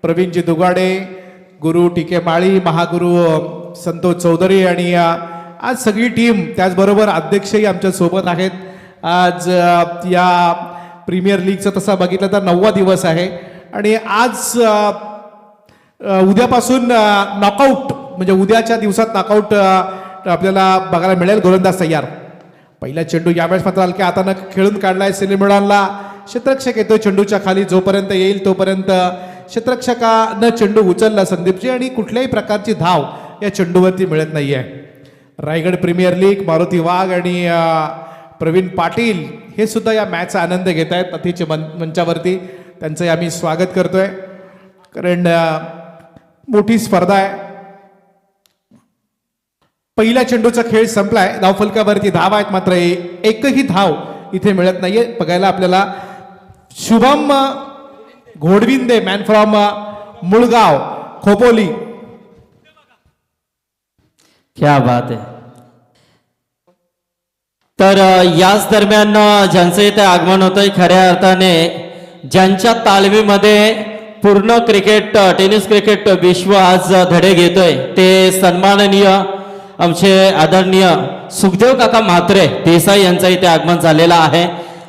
प्रवीणजी दुगाडे, गुरु टीके माळी, महागुरु संतोष चौधरी आणि आज सगळी टीम, त्याचबरोबर अध्यक्षही आमच्या सोबत आहेत. आज या प्रीमियर लीगचा तसा बघितलं तर 9वा दिवस आहे आणि आज उद्यापासून नॉकआउट म्हणजे उद्याच्या दिवसात नॉकआउट आपल्याला बघायला मिळेल. गोलंदाज तयार, पहिला चेंडू यावेळेस मात्र हलक्या हातानं खेळून काढलाय. सेलिब्रेडॉनला क्षेत्ररक्षक येतो चेंडूच्या खाली, जोपर्यंत येईल तोपर्यंत क्षेत्ररक्षकानं चेंडू उचलला संदीपजी आणि कुठल्याही प्रकारची धाव या चेंडूवरती मिळत नाहीये. रायगड प्रीमियर लीग मारुती वाघ आणि प्रवीण पाटील हे सुद्धा या मॅचचा आनंद घेत आहेत अतिथी मंचावरती. त्यांचं आम्ही स्वागत करतोय कारण मोठी स्पर्धा आहे. पहिल्या चेंडूचा खेळ संपलाय. धावफलकावरती धाव आहेत मात्र एकही धाव इथे मिळत नाहीये बघायला आपल्याला. शुभम घोडविंदे मॅन फ्रॉम मुळगाव खोपोली. क्या बात आहे. तर याच दरम्यान ज्यांचं इथे आगमन होतंय, खऱ्या अर्थाने ज्यांच्या तालमीमध्ये पूर्ण क्रिकेट टेनिस क्रिकेट विश्व आज धडे घेतोय ते सन्माननीय आमचे आदरणीय सुखदेव काका म्हात्रे देसाई यांचं इथे आगमन झालेलं आहे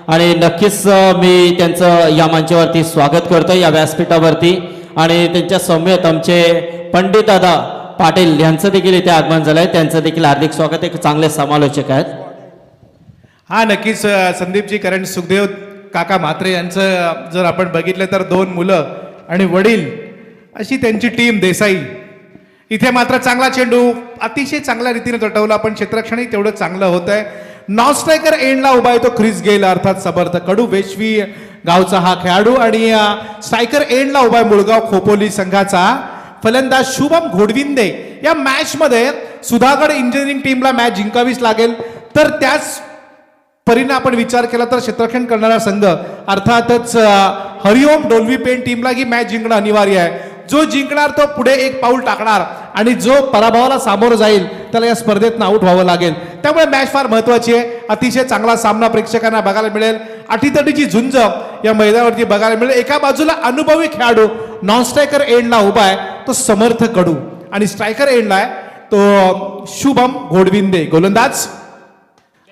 आणि नक्कीच मी त्यांचं या मंचावरती स्वागत करतोय या व्यासपीठावरती. आणि त्यांच्या समेत आमचे पंडित दादा पाटील यांचं देखील इथे आगमन झालंय, त्यांचं देखील हार्दिक स्वागत. एक चांगले समालोचक आहेत. हा नक्कीच संदीपजी, कारण सुखदेव काका म्हात्रे यांचं जर आपण बघितलं तर 2 मुलं आणि वडील अशी त्यांची टीम देसाई. इथे मात्र चांगला चेंडू अतिशय चांगल्या रीतीने तटवला पण क्षेत्ररक्षणही तेवढं चांगलं होत आहे. नॉन स्ट्रायकर एंडला उभा आहे तो ख्रिस गेल अर्थात समर्थ कडू वेशवी गावचा हा खेळाडू आणि स्ट्रायकर एंडला उभा आहे मुळगाव खोपोली संघाचा फलंदाज शुभम घोडविंदे. या मॅच मध्ये सुधागड इंजिनिअरिंग टीमला मॅच जिंकावीच लागेल तर त्याच परीने आपण विचार केला तर क्षेत्ररक्षण करणारा संघ अर्थातच हरिओम डोलवी पेन टीमला ही मॅच जिंकणं अनिवार्य आहे. जो जिंकणार तो पुढे एक पाऊल टाकणार आणि जो पराभवाला सामोरं जाईल त्याला या स्पर्धेत आऊट व्हावं लागेल. त्यामुळे मॅच फार महत्वाची आहे. अतिशय चांगला सामना प्रेक्षकांना बघायला मिळेल. अटीतटीची झुंज या मैदानावरती बघायला मिळेल. एका बाजूला अनुभवी खेळाडू नॉन स्ट्रायकर एंडला उभा आहे तो समर्थ कडू आणि स्ट्रायकर एंडला आहे तो शुभम घोडविंदे गोलंदाज.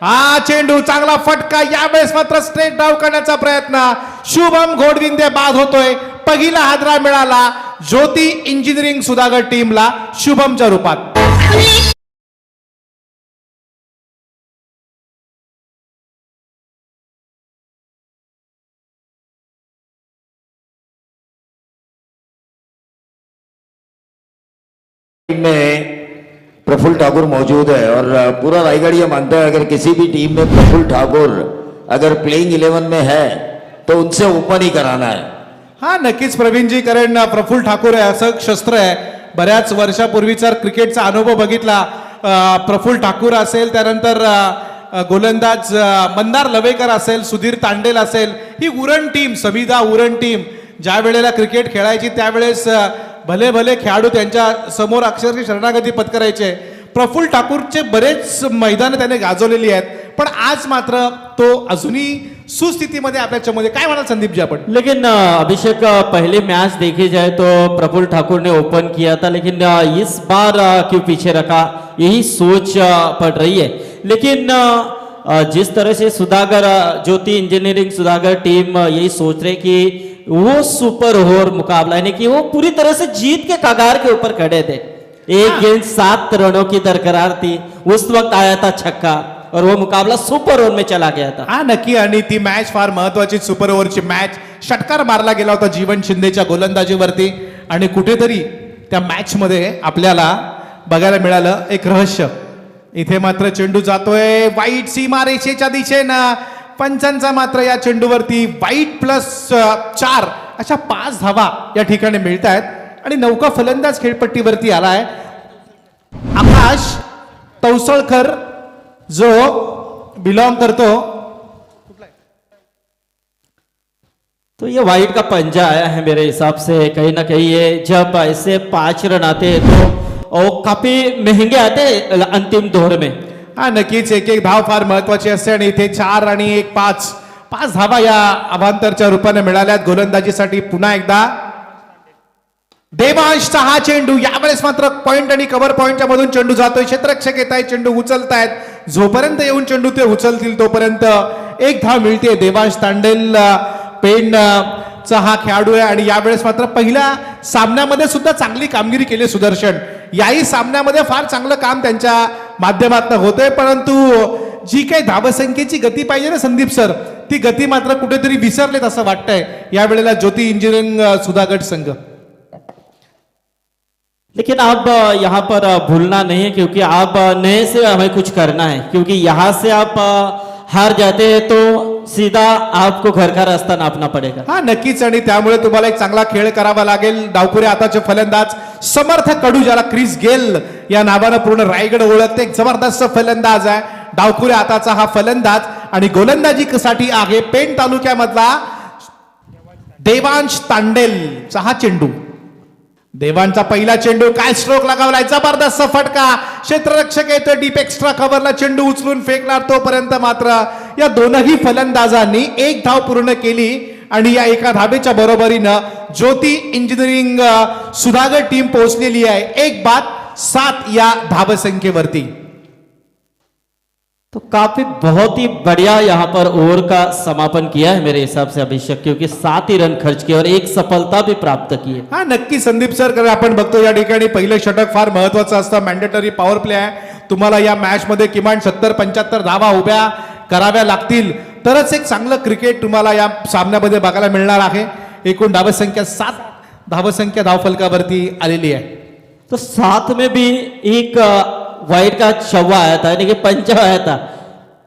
हा चेंडू चांगला फटका, यावेळेस मात्र स्ट्रेट डाव करण्याचा प्रयत्न. शुभम घोडविंदे बाद होतोय. पहिला हादरा मिळाला ज्योती इंजिनिअरिंग सुधागड टीमला शुभमच्या रूपात. में प्रफुल्ल ठाकुर मौजूद है और पूरा रायगढ़ ये मानता है अगर किसी भी टीम में प्रफुल्ल ठाकुर अगर प्लेइंग 11 में है तो उनसे ओपन ही कराना है. हा नक्कीच प्रवीणजी, कारण प्रफुल्ल ठाकूर आहे असं शस्त्र आहे. बऱ्याच वर्षापूर्वीचा क्रिकेटचा अनुभव बघितला. प्रफुल्ल ठाकूर असेल, त्यानंतर गोलंदाज मंदार लवेकर असेल, सुधीर तांडेल असेल, ही उरण टीम सविधा उरण टीम ज्या वेळेला क्रिकेट खेळायची त्यावेळेस भले भले खेळाडू त्यांच्या समोर अक्षरशः शरणागती पत्करायचे. प्रफुल्ल ठाकूरचे बरेच मैदानं त्याने गाजवलेली आहेत पण आज मात्र तो अजूनही सुस्थितीमध्ये आपल्या मध्ये. काय म्हणाल संदीप जी आपण? लेकिन अभिषेक, पहली मैच देखी जाए तो प्रफुल्ल ठाकुर ने ओपन किया था लेकिन इस बार क्यों पीछे रखा, यही सोच पड़ रही है. लेकिन जिस तरह से सुधागर ज्योति इंजीनियरिंग सुधागर टीम यही सोच रहे कि वो सुपर ओवर मुकाबला यानी कि वो पूरी तरह से जीत के कगार के ऊपर खड़े थे. एक गेंद 7 रनों की दरकरार थी, उस वक्त आया था छक्का और वो मुकाबला सुपर ओव्हर में चला गया था. हा नक्की, आणि ती मॅच फार महत्वाची सुपर ओव्हरची मॅच. षटकार मारला गेला होता जीवन शिंदेच्या गोलंदाजीवरती आणि कुठेतरी त्या मॅच मध्ये आपल्याला बघायला मिळालं एक रहस्य. इथे मात्र चेंडू जातोय वाईट सीमारेषेच्या दिशेनं. पंचांचा मात्र या चेंडूवरती वाईट +4 अशा 5 धावा या ठिकाणी मिळत आहेत आणि नौका फलंदाज खेळपट्टीवरती आलाय आकाश तवसळकर जो बिलॉन्ग करतो. तो ये वाइट का पंजा आया है मेरे हिसाब से. कहीं ना कहीं ये जब ऐसे 5 रन आते हैं तो और काफी महंगे आते हैं अंतिम दौर में. हा नक्कीच, एक एक धाव फार महत्वाची असते आणि इथे 4 आणि 1 5 धावा या अभांतरच्या रूपाने मिळाल्यात गोलंदाजीसाठी. पुन्हा एकदा देवांशचा हा चेंडू यावेळेस मात्र पॉइंट आणि कव्हर पॉइंटच्या मधून चेंडू जातोय. क्षेत्ररक्षक येत आहेत, चेंडू उचलतायत. जोपर्यंत येऊन चेंडू ते उचलतील तोपर्यंत एक धाव मिळते. देवांश तांडेल पेन चा हा खेळाडू आहे आणि यावेळेस मात्र पहिल्या सामन्यामध्ये सुद्धा चांगली कामगिरी केली सुदर्शन. याही सामन्यामध्ये फार चांगलं काम त्यांच्या माध्यमातून होतंय, परंतु जी काही धावसंख्येची गती पाहिजे ना संदीप सर, ती गती मात्र कुठेतरी विसरलेत असं वाटतंय यावेळेला ज्योती इंजिनिअरिंग सुधागड संघ. लेकिन अब यहाँ पर भूलना नहीं है, क्योंकि आप नए से हमें कुछ करना है, क्योंकि यहाँ से आप हार जाते हैं तो सीधा आपको घर का रास्ता नापना पड़ेगा. हा नक्कीच, आणि त्यामुळे तुम्हाला एक चांगला खेळ करावा लागेल. डावखुरे आताचे फलंदाज समर्थ कडू, ज्याला क्रिस गेल या नावानं पूर्ण रायगड ओळखते, एक जबरदस्त फलंदाज आहे. डावखुरे आताचा हा फलंदाज आणि गोलंदाजीसाठी आहे पेण तालुक्यामधला देवांश तांडेलचा हा चेंडू. देवांचा पहिला चेंडू, काय स्ट्रोक लगावलाय, जबरदस्त फटका. क्षेत्ररक्षक येतो डीप एक्स्ट्रा कव्हरला, चेंडू उचलून फेकणार. तोपर्यंत मात्र या दोनही फलंदाजांनी एक धाव पूर्ण केली आणि या एका धावेच्या बरोबरीनं ज्योती इंजिनिअरिंग सुधागड टीम पोहोचलेली आहे 1-7 या धावसंख्येवरती. तो काफी बहुत ही बढ़िया यहाँ पर ओवर का समापन किया है मेरे हिसाब से अभिषेक, क्योंकि 7 ही रन खर्च किए और एक सफलता भी प्राप्त की है. हा नक्की संदीप सर, कारण आपण बघतो या ठिकाणी पहिलं षटक फार महत्वाचं असतं. मॅन्डेटरी पॉवर प्ले आहे. तुम्हाला या मॅच मध्ये किमान 70-75 धावा उभ्या कराव्या लागतील तरच एक चांगलं क्रिकेट तुम्हाला या सामन्यामध्ये बघायला मिळणार आहे. एकूण धावसंख्या 7 धावसंख्या धावफलकावरती आलेली आहे. तो साथ में भी एक वाइड का छवा आया था, यानी कि पंजा आया था.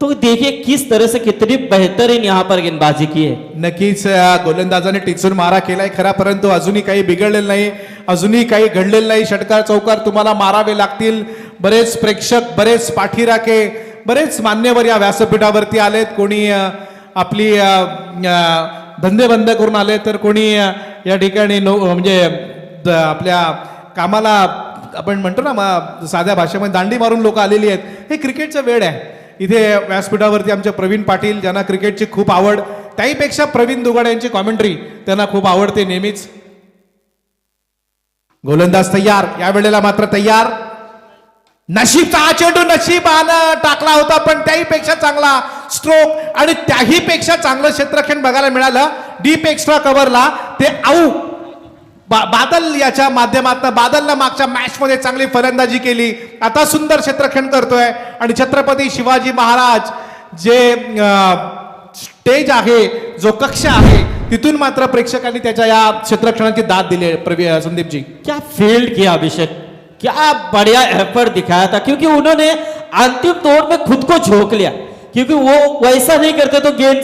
तो देखिए किस तरह से कितनी बेहतरीन यहाँ पर गेंदबाजी की है. नक्कीच गोलंदाजाने टिचून मारा केलाय खरा, परंतु अजूनही काही बिघडलेलं नाही, अजूनही काही घडलेलं नाही. षटकार चौकार तुम्हाला मारावे लागतील. बरेच प्रेक्षक, बरेच पाठीराखे, बरेच मान्यवर या व्यासपीठावरती आलेत. कोणी आपली धंदे बंद करून आले, तर कोणी या ठिकाणी म्हणजे आपल्या कामाला आपण म्हणतो ना साध्या भाषेमध्ये दांडी मारून लोक आलेली आहेत. हे क्रिकेटचा वेळ आहे. इथे व्यासपीठावरती आमचे प्रवीण पाटील, ज्यांना क्रिकेटची खूप आवड, त्याहीपेक्षा प्रवीण दुगाड यांची कॉमेंट्री त्यांना खूप आवडते नेहमीच. गोलंदाज तयार, या वेळेला मात्र तयार. नशीबचा हा चेंडू नशीबानं टाकला होता, पण त्याहीपेक्षा चांगला स्ट्रोक आणि त्याहीपेक्षा चांगलं क्षेत्ररक्षण बघायला मिळालं. डीप एक्स्ट्रा कव्हरला ते आऊ बादल याच्या माध्यमातून. बादलला मागच्या मॅच मध्ये चांगली फलंदाजी केली, आता सुंदर क्षेत्ररक्षण करतोय. आणि छत्रपती शिवाजी महाराज जे स्टेज आहे, जो कक्ष आहे, तिथून मात्र प्रेक्षकांनी त्याच्या या क्षेत्ररक्षणाची दाद दिली. संदीपजी क्या फील्ड किया अभिषेक, क्या बढ़िया एफर्ट दिखाया था, क्योंकि उन्होंने अंतिम दौर में खुद को झोंक लिया. क्योंकि वो वैसा नहीं करते तो गेंद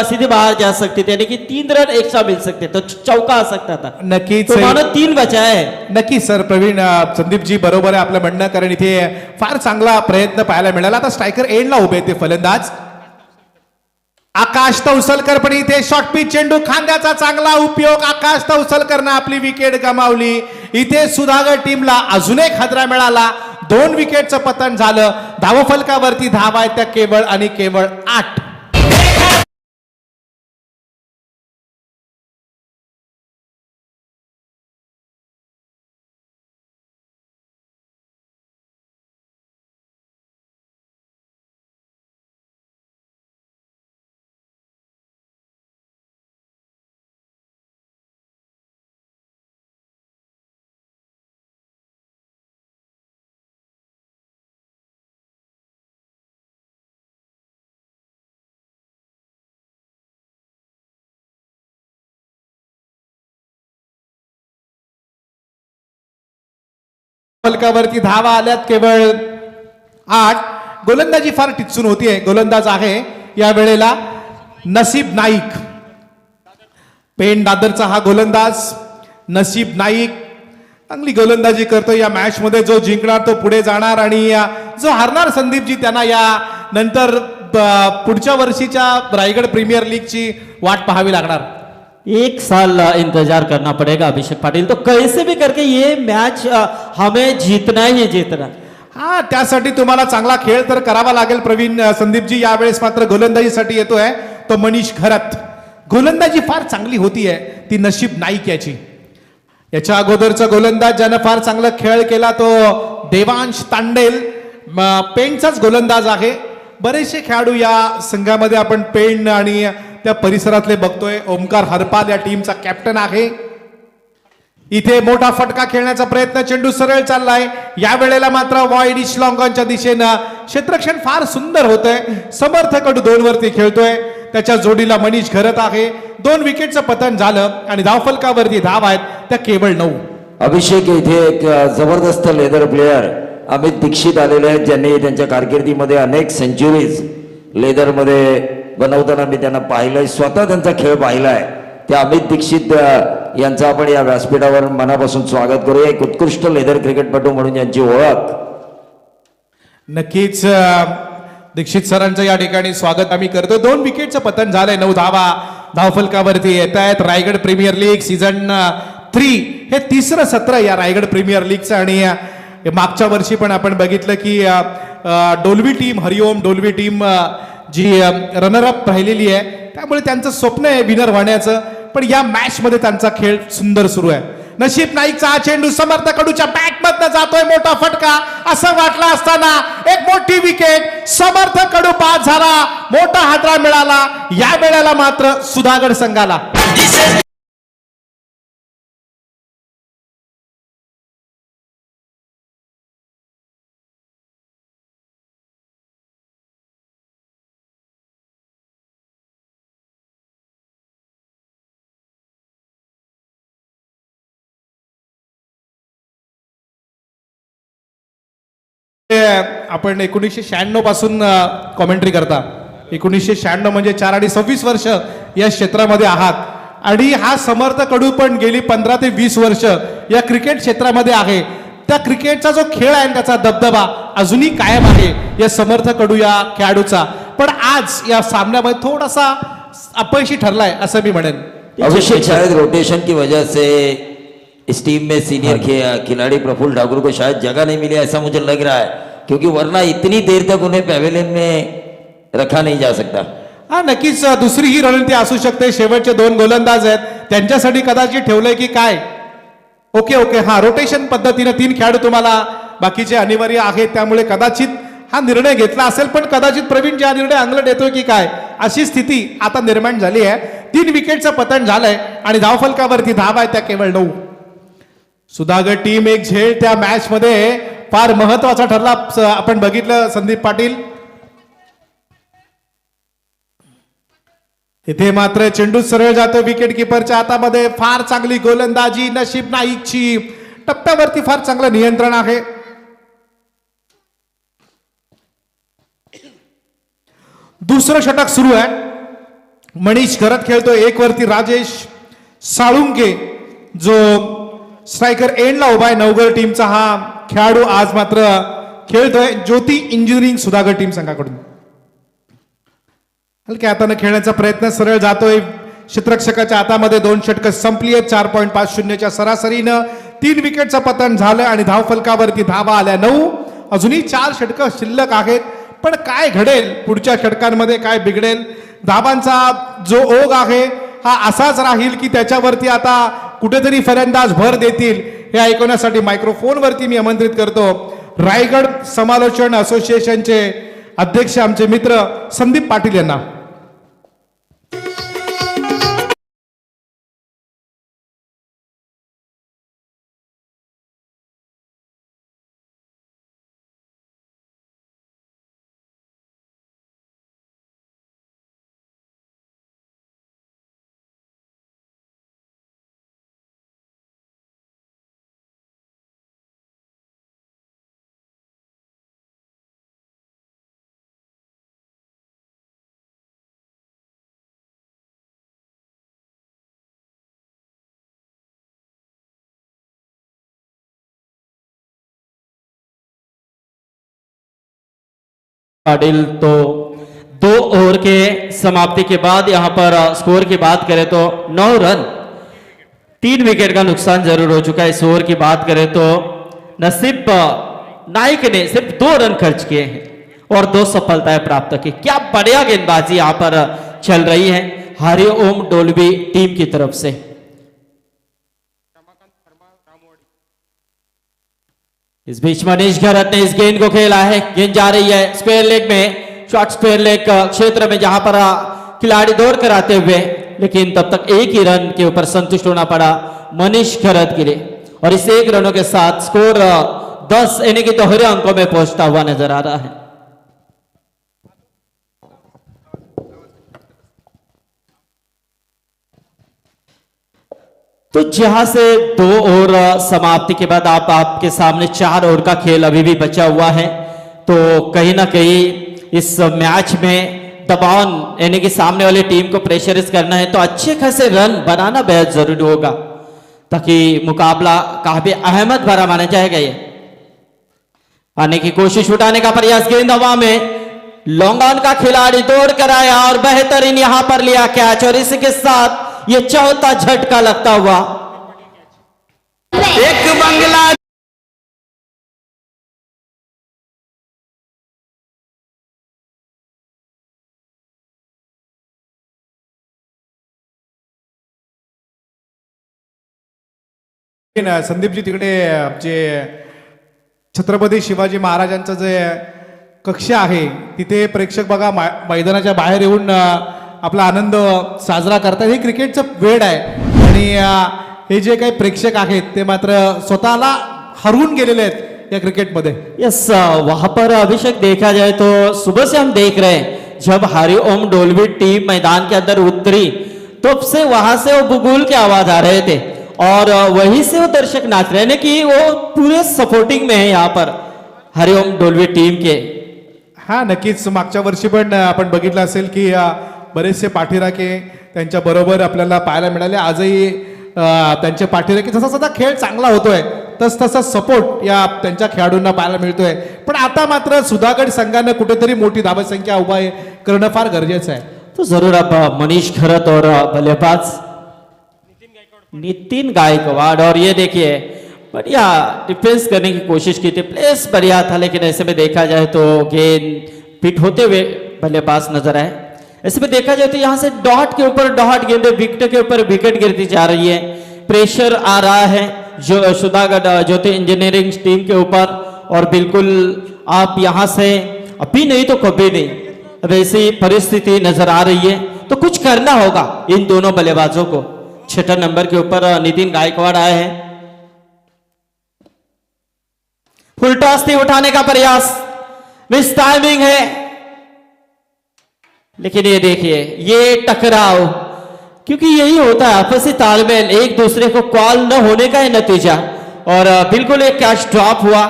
सीधे बाहर जा सकती थी, यानी कि 3 रन एक्स्ट्रा मिल सकते, तो चौका आ सकता था. नक्कीच तो उन्होंने 3 बचाए हैं. नक्कीच सर, प्रवीण संदीपजी बरोबर आहे आपलं म्हणणं, कारण इथे फार चांगला प्रयत्न पाहायला मिळाला. आता स्ट्रायकर एंडला उभे ते फलंदाज आकाश तवसलकर, पण इथे शॉर्ट पिच चेंडू, खांद्याचा चांगला उपयोग. आकाश तवसलकरनं आपली विकेट गमावली. इथे सुधागड टीमला अजून एक हादरा मिळाला. 2 विकेटचं पतन झालं. धावफलकावरती धावा आहेत त्या केवळ आणि केवळ 8. फलकावरती धावा आल्यात केवळ 8. गोलंदाजी फार टिचून होतीये. गोलंदाज आहे या वेळेला नसीब नाईक. पेण दादरचा हा गोलंदाज नसीब नाईक चांगली गोलंदाजी करतो या मॅच मध्ये. जो जिंकणार तो पुढे जाणार आणि जो हारणार संदीपजी त्यांना या नंतर पुढच्या वर्षीच्या रायगड प्रीमियर लीगची वाट पाहावी लागणार. 1 साल इंतजार करना पड़ेगा अभिषेक पाटिल. तो कैसे भी करके ये मैच हमें जीतना ही जीतना. हा, त्यासाठी तुम्हाला चांगला खेळ तर करावा लागेल प्रवीण. संदीपजी यावेळेस मात्र गोलंदाजीसाठी येतोय तो मनीष घरत. गोलंदाजी फार चांगली होतीये ती नशीब नाईक याची. याच्या अगोदरचा गोलंदाज ज्यानं फार चांगला खेळ केला तो देवांश तांडेल पेणचाच गोलंदाज आहे. बरेचसे खेळाडू या संघामध्ये आपण पेण आणि त्या परिसरातले बघतोय. ओमकार हरपाल या टीमचा कॅप्टन आहे. इथे मोठा फटका खेळण्याचा प्रयत्न, चेंडू सरळ चाललाय. या वेळेला मात्र वाईड इशलॉंगॉनच्या दिशेनं क्षेत्ररक्षण फार सुंदर होतंय. समर्थ कडू 2 वरती खेळतोय. त्याच्या जोडीला मनीष घरत आहे. 2 विकेटचं पतन झालं आणि धावफलकावरती धाव आहेत त्या केवळ 9. अभिषेक इथे एक जबरदस्त लेदर प्लेयर अमित दीक्षित आलेले आहेत, ज्यांनी त्यांच्या कारकिर्दीमध्ये अनेक सेंचुरीज लेदरमध्ये बनवताना मी त्यांना पाहिलंय, स्वतः त्यांचा खेळ पाहिलाय. त्या अमित दीक्षित यांचं आपण या व्यासपीठावर मनापासून स्वागत करूया. एक उत्कृष्ट लेदर क्रिकेटपटू म्हणून यांची ओळख. नक्कीच दीक्षित सरांचं या ठिकाणी स्वागत आम्ही करतो. 2 विकेटचं पतन झालंय. 9 धावा धावफलकावरती येत आहेत. रायगड प्रीमियर लीग सीझन 3 हे 3रं सत्र या रायगड प्रीमियर लीगचं. आणि मागच्या वर्षी पण आपण बघितलं की डोलवी टीम, हरिओम डोलवी टीम जी रनरअप राहिलेली आहे, त्यामुळे त्यांचं स्वप्न आहे विनर होण्याचं. पण या मॅच मध्ये त्यांचा खेळ सुंदर सुरू आहे. नशीब नाईकचा हा चेंडू समर्थ कडूच्या बॅटमधनं जातोय. मोठा फटका असं वाटला असताना एक मोठी विकेट. समर्थ कडू बाद झाला. मोठा हादरा मिळाला. या वेळेला मात्र सुधागड संघाला. आपण 1996 पासून कॉमेंट्री करता. 1996 म्हणजे 4 आणि 26 वर्ष या क्षेत्रामध्ये आहात. आणि हा समर्थ कडू पण गेली 15 ते 20 वर्ष या क्रिकेट क्षेत्रामध्ये आहे. त्या क्रिकेटचा जो खेळ आहे त्याचा दबदबा अजूनही कायम आहे या समर्थ कडू या खेळाडूचा. पण आज या सामन्यामध्ये थोडासा अपयशी ठरलाय असं मी म्हणेन. अभिषेक शायद रोटेशन की वजह से इस टीम में सीनियर खिलाड़ी प्रफुल्ल ठाकुर को शायद जगह नहीं मिली, ऐसा मुझे लग रहा है, क्योंकि वरना इतनी देर तक उन्हें पवेलियन में रखा नहीं जा सकता. हा नक्कीच दुसरी ही रणनीती असू शकते. शेवटचे 2 गोलंदाज आहेत त्यांच्यासाठी कदाचित ठेवलंय की काय. ओके हा रोटेशन पद्धतीने 3 खेळाडू तुम्हाला बाकीचे अनिवार्य आहेत, त्यामुळे कदाचित हा निर्णय घेतला असेल. पण कदाचित प्रवीण हा निर्णय अंगलट येतोय की काय अशी स्थिती आता निर्माण झाली आहे. 3 विकेटचं पतन झालंय आणि धावफलकावरती धाव आहे त्या केवळ 9. सुधागड टीम एक झेल त्या मॅच मध्ये फार महत्वाचा ठरला. आपण बघितलं संदीप पाटील. इथे मात्र चेंडू सरळ जातो विकेट किपरच्या हातामध्ये. फार चांगली गोलंदाजी नशीब नाईकची. टप्प्यावरती फार चांगलं नियंत्रण आहे. दुसरं षटक सुरू आहे. मनीष घरत खेळतोय. 1 वरती राजेश साळुंके जो स्ट्रायकर एंडला उभा आहे. नवगड टीमचा हा खेळाडू आज मात्र खेळतोय ज्योती इंजिनिअरिंग सुधागड टीम संघाकडून. हलक्या हाताने खेळण्याचा प्रयत्न सरळ जातोय. क्षेत्ररक्षकाच्या हातामध्ये 2 षटकं संपली आहेत. 4.50च्या सरासरीनं 3 विकेटचं पतन झालं आणि धावफलकावरती धावा आल्या 9. अजूनही 4 षटकं शिल्लक आहेत. पण काय घडेल पुढच्या षटकांमध्ये, काय बिघडेल. धावांचा जो ओघ आहे हा असाच राहील की त्याच्यावरती आता कुठेतरी फलंदाज भर देतील हे ऐकवण्यासाठी मायक्रोफोनवरती मी आमंत्रित करतो रायगड समालोचन असोसिएशनचे अध्यक्ष आमचे मित्र संदीप पाटील यांना. पाटिल तो 2 ओवर के समाप्ति के बाद यहां पर स्कोर की बात करें तो 9 रन, 3 विकेट का नुकसान जरूर हो चुका है. इस ओवर की बात करें तो नसीब नाइक ने सिर्फ 2 रन खर्च किए हैं और 2 सफलताएं प्राप्त की. क्या बढ़िया गेंदबाजी यहां पर चल रही है हरिओम डोलवी टीम की तरफ से. इस बीच मनीष घरत ने इस गेंद को खेला है, गेंद जा रही है स्क्वायर लेग में, शॉर्ट स्क्वायर लेग क्षेत्र में, जहां पर खिलाड़ी दौड़ कर आते हुए, लेकिन तब तक एक ही रन के ऊपर संतुष्ट होना पड़ा मनीष घरत के लिए, और इस एक रनों के साथ स्कोर 10 यानी कि दोहरे अंकों में पहुंचता हुआ नजर आ रहा है। तो जहां से 2 ओवर समाप्ति के बाद आपके सामने 4 ओवर का खेल अभी भी बचा हुआ है, तो कहीं ना कहीं इस मैच में दबाव यानी कि सामने वाली टीम को प्रेशराइज करना है, तो अच्छे खासे रन बनाना बेहद जरूरी होगा, ताकि मुकाबला काफी अहमद भरा माना जाएगा। ये आने की कोशिश, उठाने का प्रयास, गेंद हवा में, लॉन्ग ऑन का खिलाड़ी दौड़ कर आया और बेहतरीन यहां पर लिया कैच, और इसी के साथ ये चौथा झटका लगता हुआ एक बंगला संदीपजी तिकडे जे छत्रपती शिवाजी महाराजांचं जे कक्ष आहे तिथे प्रेक्षक बघा मैदानाच्या बाहेर येऊन आपला आनंद साजरा करतात. हे क्रिकेटचं वेड आहे आणि हे जे काही प्रेक्षक आहेत ते मात्र स्वतःला हरवून गेलेले आहेत या क्रिकेटमध्ये. यस, वहां पर अभिषेक देखा जाए तो सुबह से हम देख रहे हैं, जब हरिओम डोलवी टीम मैदान के अंदर उतरी तब से वहां से वो बुगुल के आवाज आ रहे थे और वहीं से वो दर्शक नाच रहे हैं कि वो पूरे सपोर्टिंग में है यहाँ पर हरिओम डोलवी टीम के. हा, नक्कीच. मागच्या वर्षी पण आपण बघितलं असेल की बरेचसे पाठीराखे त्यांच्या बरोबर आपल्याला पाहायला मिळाले. आजही त्यांचे पाठीराखे, जसा जसा खेळ चांगला होतोय तस तसा सपोर्ट या त्यांच्या खेळाडूंना पाहायला मिळतोय. पण आता मात्र सुधागड संघानं कुठेतरी मोठी धावसंख्या उभा करणं फार गरजेचं आहे. तो जरूर अब मनीष घरत और बल्लेबाज नितिन गायकवाड़, और ये देखिए बढ़िया डिफेंस करने की कोशिश की थी, प्लेस बढ़िया था, लेकिन ऐसे में देखा जाए तो गेंद पिट होते हुए बल्लेबाज नजर आए. ऐसे में देखा जाए तो यहाँ से डॉट के ऊपर डॉट गेंदे, विकेट के ऊपर विकेट गिरती जा रही है. प्रेशर आ रहा है जो सुधागढ़ ज्योति इंजीनियरिंग टीम के ऊपर, और बिल्कुल आप यहाँ से अभी नहीं तो कभी नहीं, अब ऐसी परिस्थिति नजर आ रही है, तो कुछ करना होगा इन दोनों बल्लेबाजों को. 6 नंबर के ऊपर नितिन गायकवाड़ आए हैं. फुल टॉस थी, उठाने का प्रयास, मिस टाइमिंग है, लेकिन ये देखिए ये टकराव, क्योंकि यही होता है आपसी तालमेल, एक दूसरे को कॉल न होने का ही नतीजा. और बिल्कुल एक कैच ड्रॉप हुआ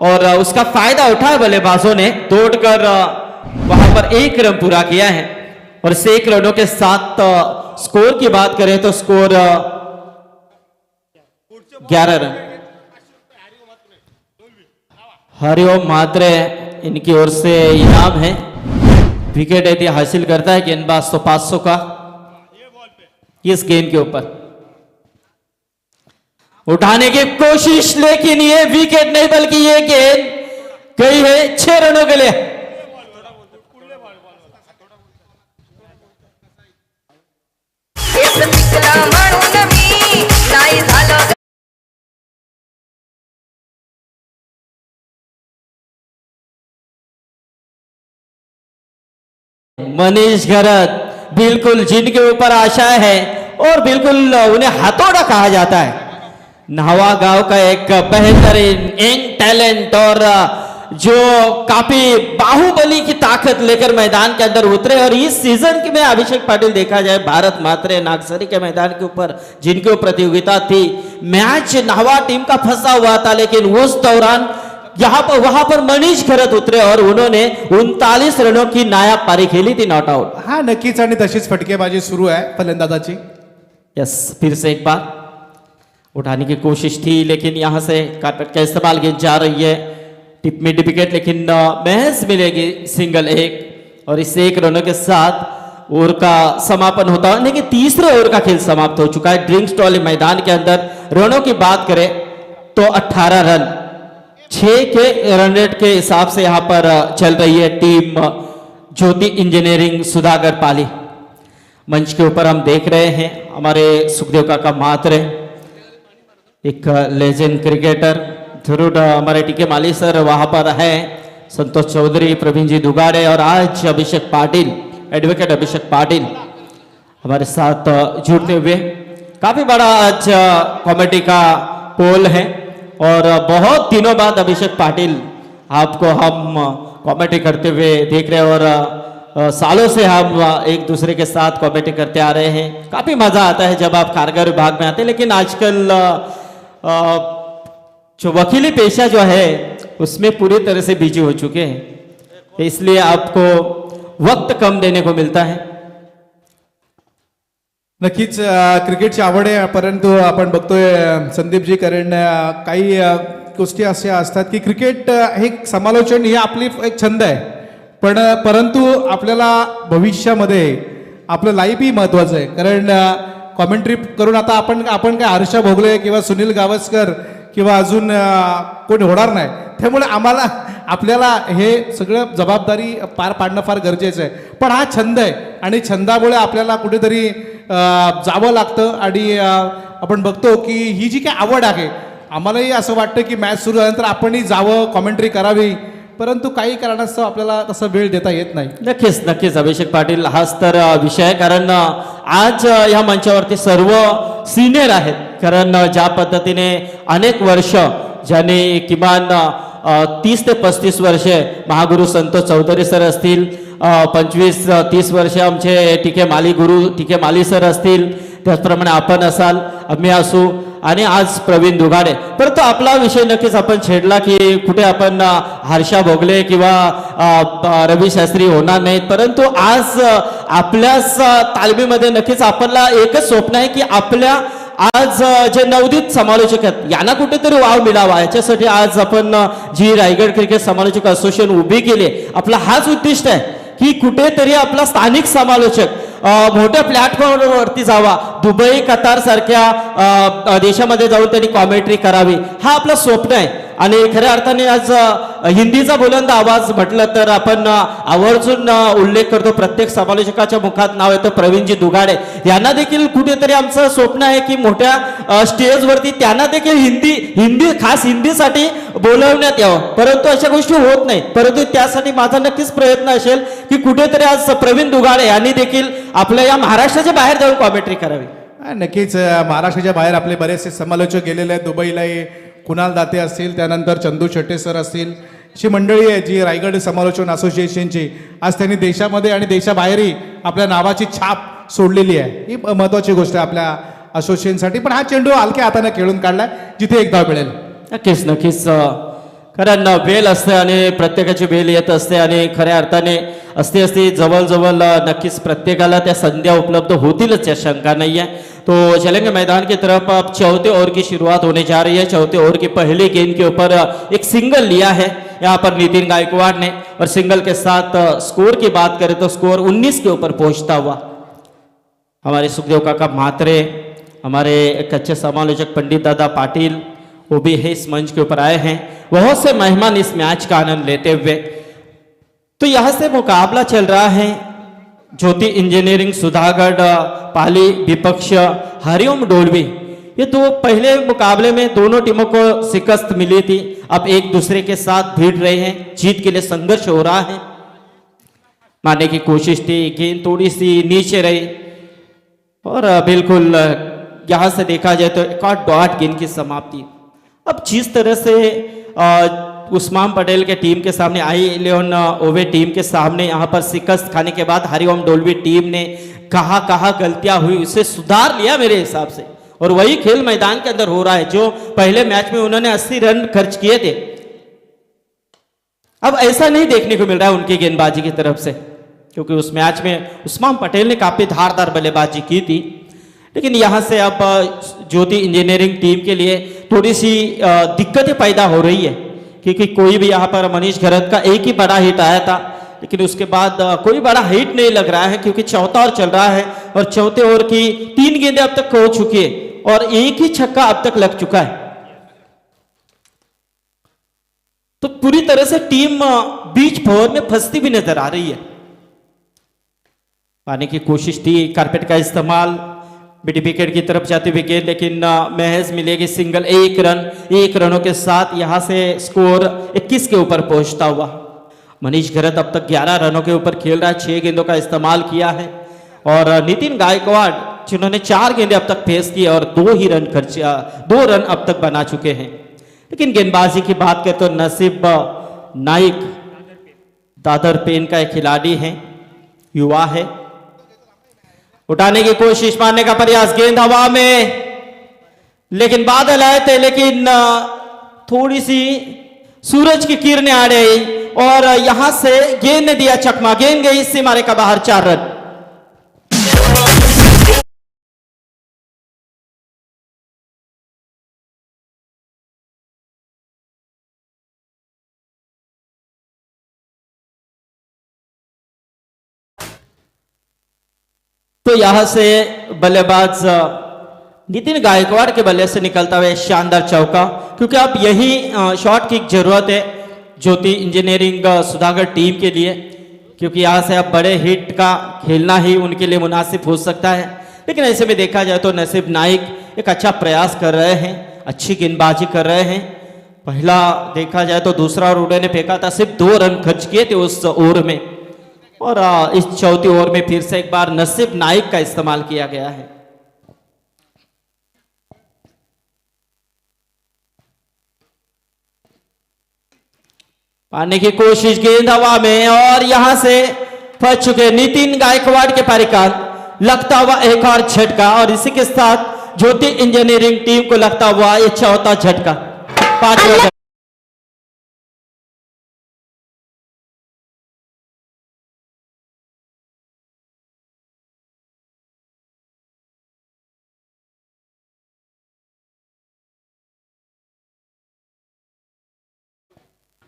और उसका फायदा उठाया बल्लेबाजों ने, दौड़कर वहां पर 1 रन पूरा किया है. और इस 1 रनों के साथ स्कोर की बात करें तो स्कोर 11 रन. हरिओम मात्रे इनकी ओर से इनाम है. विकेट यदि हासिल करता है गेंदबाज तो 500 का इस गेंद के ऊपर. उठाने की कोशिश, लेकिन ये विकेट नहीं बल्कि ये गेंद गई है 6 रनों के लिए. मनीष घरत बिल्कुल जिनके ऊपर आशाएं है और बिल्कुल उन्हें हथौड़ा कहा जाता है. नहवा गांव का एक बेहतरीन यंग टैलेंट और जो काफी बाहुबली की ताकत लेकर मैदान के अंदर उतरे. और इस सीजन में अभिषेक पाटिल देखा जाए भारत मात्रे नागसरी के मैदान के ऊपर जिनकी प्रतियोगिता थी, मैच नहवा टीम का फंसा हुआ था, लेकिन उस दौरान वहां पर मनीष घरत उतरे और उन्होंने 39 रनों की नायाब पारी खेली थी, नॉट आउट. हा, नक्कीच. आणि तशीच फटकेबाजी सुरू आहे फलंदाजाची. यस, फिर से एक बार उठाने की कोशिश थी, लेकिन यहां से कारपेट का इस्तेमाल की जा रही है. टिप मिड विकेट, लेकिन महज मिलेगी सिंगल 1. और इस 1 रनों के साथ ओवर का समापन होता है, लेकिन तीसरे ओवर का खेल समाप्त हो चुका है. ड्रिंक्स ट्रॉली मैदान के अंदर रनों की बात करें तो 18 रन, 6 के रन रेट के हिसाब से यहां पर चल रही है टीम ज्योति इंजीनियरिंग सुधागढ़ पाली. मंच के ऊपर हम देख रहे हैं हमारे सुखदेव काका मात्रे एक लेजेंड क्रिकेटर जरूर हमारे टीके माली सर वहाँ पर है, संतोष चौधरी, प्रवीण जी दुगाड़े और आज अभिषेक पाटिल, एडवोकेट अभिषेक पाटिल हमारे साथ जुड़ते हुए। काफी बड़ा आज कमेटी का पोल है और बहुत दिनों बाद अभिषेक पाटिल आपको हम कमेटी करते हुए देख रहे हैं और सालों से हम एक दूसरे के साथ कमेटी करते आ रहे हैं। काफी मजा आता है जब आप कारगर विभाग में आते हैं, लेकिन आजकल जो वकीली पेशा जो है उसमें पूरी तरह से बिजी हो चुके हैं, इसलिए आपको वक्त कम देने को मिळता है। नक्कीच क्रिकेटची आवड आहे, परंतु आपण बघतोय संदीपजी, कारण काही गोष्टी अशा असतात की क्रिकेट हे समालोचन ही आपली एक छंद आहे, परंतु आपल्याला भविष्यामध्ये आपलं लाईफ ही महत्वाचं आहे, कारण कॉमेंट्री करून आता आपण काय हर्षा भोगले किंवा सुनील गावस्कर किंवा अजून कोणी होणार नाही, त्यामुळे आपल्याला हे सगळं जबाबदारी पार पाडणं फार गरजेचं आहे। पण हा छंद आहे आणि छंदामुळे आपल्याला कुठेतरी जावं लागतं आणि आपण बघतो की ही जी काय आवड आहे, आम्हालाही असं वाटतं की मॅच सुरू झाल्यानंतर आपणही जावं, कॉमेंट्री करावी, परंतु काही कारणास्तव आपल्याला तसा वेळ देता येत नाही। नक्कीच नक्कीच अभिषेक पाटील हाच तर विषय आहे, कारण आज या मंचावरती सर्व सिनियर आहेत, कारण ज्या पद्धतीने अनेक वर्ष ज्यांनी किमान 30 ते 35 वर्षे महागुरु संतोष चौधरी सर असतील, 25-30 वर्षे आमचे टीके माली गुरु टीके माली सर असतील, त्याचप्रमाणे आपण असाल, आम्ही असू आणि आज प्रवीण दुगाडे। परंतु आपला विषय नक्कीच आपण छेडला की कुठे आपण हर्षा भोगले किंवा रवी शास्त्री होणार नाहीत, परंतु आज आपल्याच तालमीमध्ये नक्कीच आपल्याला एकच स्वप्न आहे की आपल्या आज जे नवोदित समालोचक आहेत यांना कुठेतरी वाव मिळावा, याच्यासाठी आज आपण जी रायगड क्रिकेट समालोचक असोसिएशन उभी केली, आपला हाच उद्दिष्ट आहे की कुठेतरी आपला स्थानिक समालोचक मोठ्या प्लॅटफॉर्मवरती जावा, दुबई, कतार सारख्या देशामध्ये जाऊन त्यांनी कॉमेंट्री करावी, हा आपला स्वप्न आहे। आणि खऱ्या अर्थाने आज हिंदीचा बुलंद आवाज म्हटलं तर आपण आवर्जून उल्लेख करतो, प्रत्येक समालोचकाच्या मुखात नाव येतं प्रवीणजी दुगाडे, यांना देखील कुठेतरी आमचं स्वप्न आहे की मोठ्या स्टेजवरती त्यांना देखील हिंदी खास हिंदीसाठी बोलवण्यात यावं, परंतु अशा गोष्टी होत नाही। परंतु त्यासाठी माझा नक्कीच प्रयत्न असेल की कुठेतरी आज प्रवीण दुगाडे यांनी देखील आपल्या या महाराष्ट्राच्या बाहेर जाऊन कॉमेंट्री करावी। नक्कीच महाराष्ट्राच्या बाहेर आपले बरेचसे समालोचक गेलेले आहेत, दुबईला कुणाल दाते असतील, त्यानंतर चंदू शेट्टे सर असतील, अशी मंडळी आहे जी रायगड समालोचन असोसिएशनची आज त्यांनी देशामध्ये आणि देशाबाहेरही आपल्या नावाची छाप सोडलेली आहे, ही महत्वाची गोष्ट आहे आपल्या असोसिएशनसाठी। पण हा चेंडू हलक्या हाताने खेळून काढलाय, जिथे एक धाव मिळेल। नक्कीच नक्कीच, कारण वेल असते आणि प्रत्येकाची वेल येत असते आणि खऱ्या अर्थाने असते जवळ नक्कीच प्रत्येकाला त्या संध्या उपलब्ध होतीलच, या शंका नहीं है। तो चलेंगे मैदान की तरफ। अब चौथे ओवर की शुरुआत होने जा रही है। चौथे ओवर की पहली गेंद के ऊपर एक सिंगल लिया है यहाँ पर नितिन गायकवाड़ ने, और सिंगल के साथ स्कोर की बात करें तो स्कोर 19 के ऊपर पहुंचता हुआ हमारे सुखदेव काका म्हात्रे, हमारे कच्चे समालोचक पंडित दादा पाटिल, वो भी है इस मंच के ऊपर आए हैं, बहुत से मेहमान इस मैच का आनंद लेते हुए। तो यहां से मुकाबला चल रहा है ज्योति इंजीनियरिंग सुधागढ़ पाली विपक्ष हरिओम डोलवी। ये तो पहले मुकाबले में दोनों टीमों को शिकस्त मिली थी, अब एक दूसरे के साथ भिड़ रहे हैं, जीत के लिए संघर्ष हो रहा है। मारने की कोशिश थी, गेंद थोड़ी सी नीचे रही और बिल्कुल यहां से देखा जाए तो एक डॉट गेंद की समाप्ति। अब जिस तरह से उस्मान पटेल के टीम के सामने I11 ओवे टीम के सामने यहाँ पर शिकस्त खाने के बाद हरिओम डोलवी टीम ने कहाँ गलतियां हुई उसे सुधार लिया मेरे हिसाब से, और वही खेल मैदान के अंदर हो रहा है जो पहले मैच में उन्होंने 80 रन खर्च किए थे। अब ऐसा नहीं देखने को मिल रहा है उनकी गेंदबाजी की तरफ से, क्योंकि उस मैच में उस्मान पटेल ने काफी धारदार बल्लेबाजी की थी, लेकिन यहां से अब ज्योति इंजीनियरिंग टीम के लिए थोड़ी सी दिक्कतें पैदा हो रही है, क्योंकि कोई भी यहाँ पर मनीष घरत का एक ही बड़ा हिट आया था, लेकिन उसके बाद कोई बड़ा हिट नहीं लग रहा है, क्योंकि चौथा ओवर चल रहा है और चौथे ओवर की 3 गेंदें अब तक हो चुकी है और एक ही छक्का अब तक लग चुका है। तो पूरी तरह से टीम बीच फोर में फंसती भी नजर आ रही है। पाने की कोशिश थी, कारपेट का इस्तेमाल बीटी विकेट की तरफ जाती विकेट, लेकिन महज मिलेगी सिंगल, एक रन। एक रनों के साथ यहाँ से स्कोर 21 के ऊपर पहुंचता हुआ। मनीष घरत अब तक 11 रनों के ऊपर खेल रहा है, 6 गेंदों का इस्तेमाल किया है। और नितिन गायकवाड़ जिन्होंने 4 गेंदें अब तक फेस की और 2 रन अब तक बना चुके हैं। लेकिन गेंदबाजी की बात करें तो नसीब नाइक दादर पेन का एक खिलाड़ी है, युवा है। उठाने की कोशिश, मारने का प्रयास, गेंद हवा में, लेकिन बादल आए थे, लेकिन थोड़ी सी सूरज की किरणें आ रही और यहां से गेंद ने दिया चकमा, गेंद गई सीमा रेखा बाहर, 4 रन। तो यहां से बल्लेबाज नितिन गायकवाड़ के बल्ले से निकलता हुआ शानदार चौका, क्योंकि अब यही शॉट की जरूरत है ज्योति इंजीनियरिंग सुधागढ़ टीम के लिए, क्योंकि यहां से अब बड़े हिट का खेलना ही उनके लिए मुनासिब हो सकता है। लेकिन ऐसे में देखा जाए तो नसीब नाइक एक अच्छा प्रयास कर रहे हैं, अच्छी गेंदबाजी कर रहे हैं। पहला देखा जाए तो दूसरा ओवर उन्होंने फेंका था, सिर्फ 2 रन खर्च किए थे उस ओवर में, और इस चौथी ओवर में फिर से एक बार नसीब नाइक का इस्तेमाल किया गया है। पाने की कोशिश, गेंद हवा में, और यहां से फंस चुके नितिन गायकवाड़ के परिकाल, लगता हुआ एक और झटका, और इसी के साथ ज्योति इंजीनियरिंग टीम को लगता हुआ ये चौथा झटका, 5वां।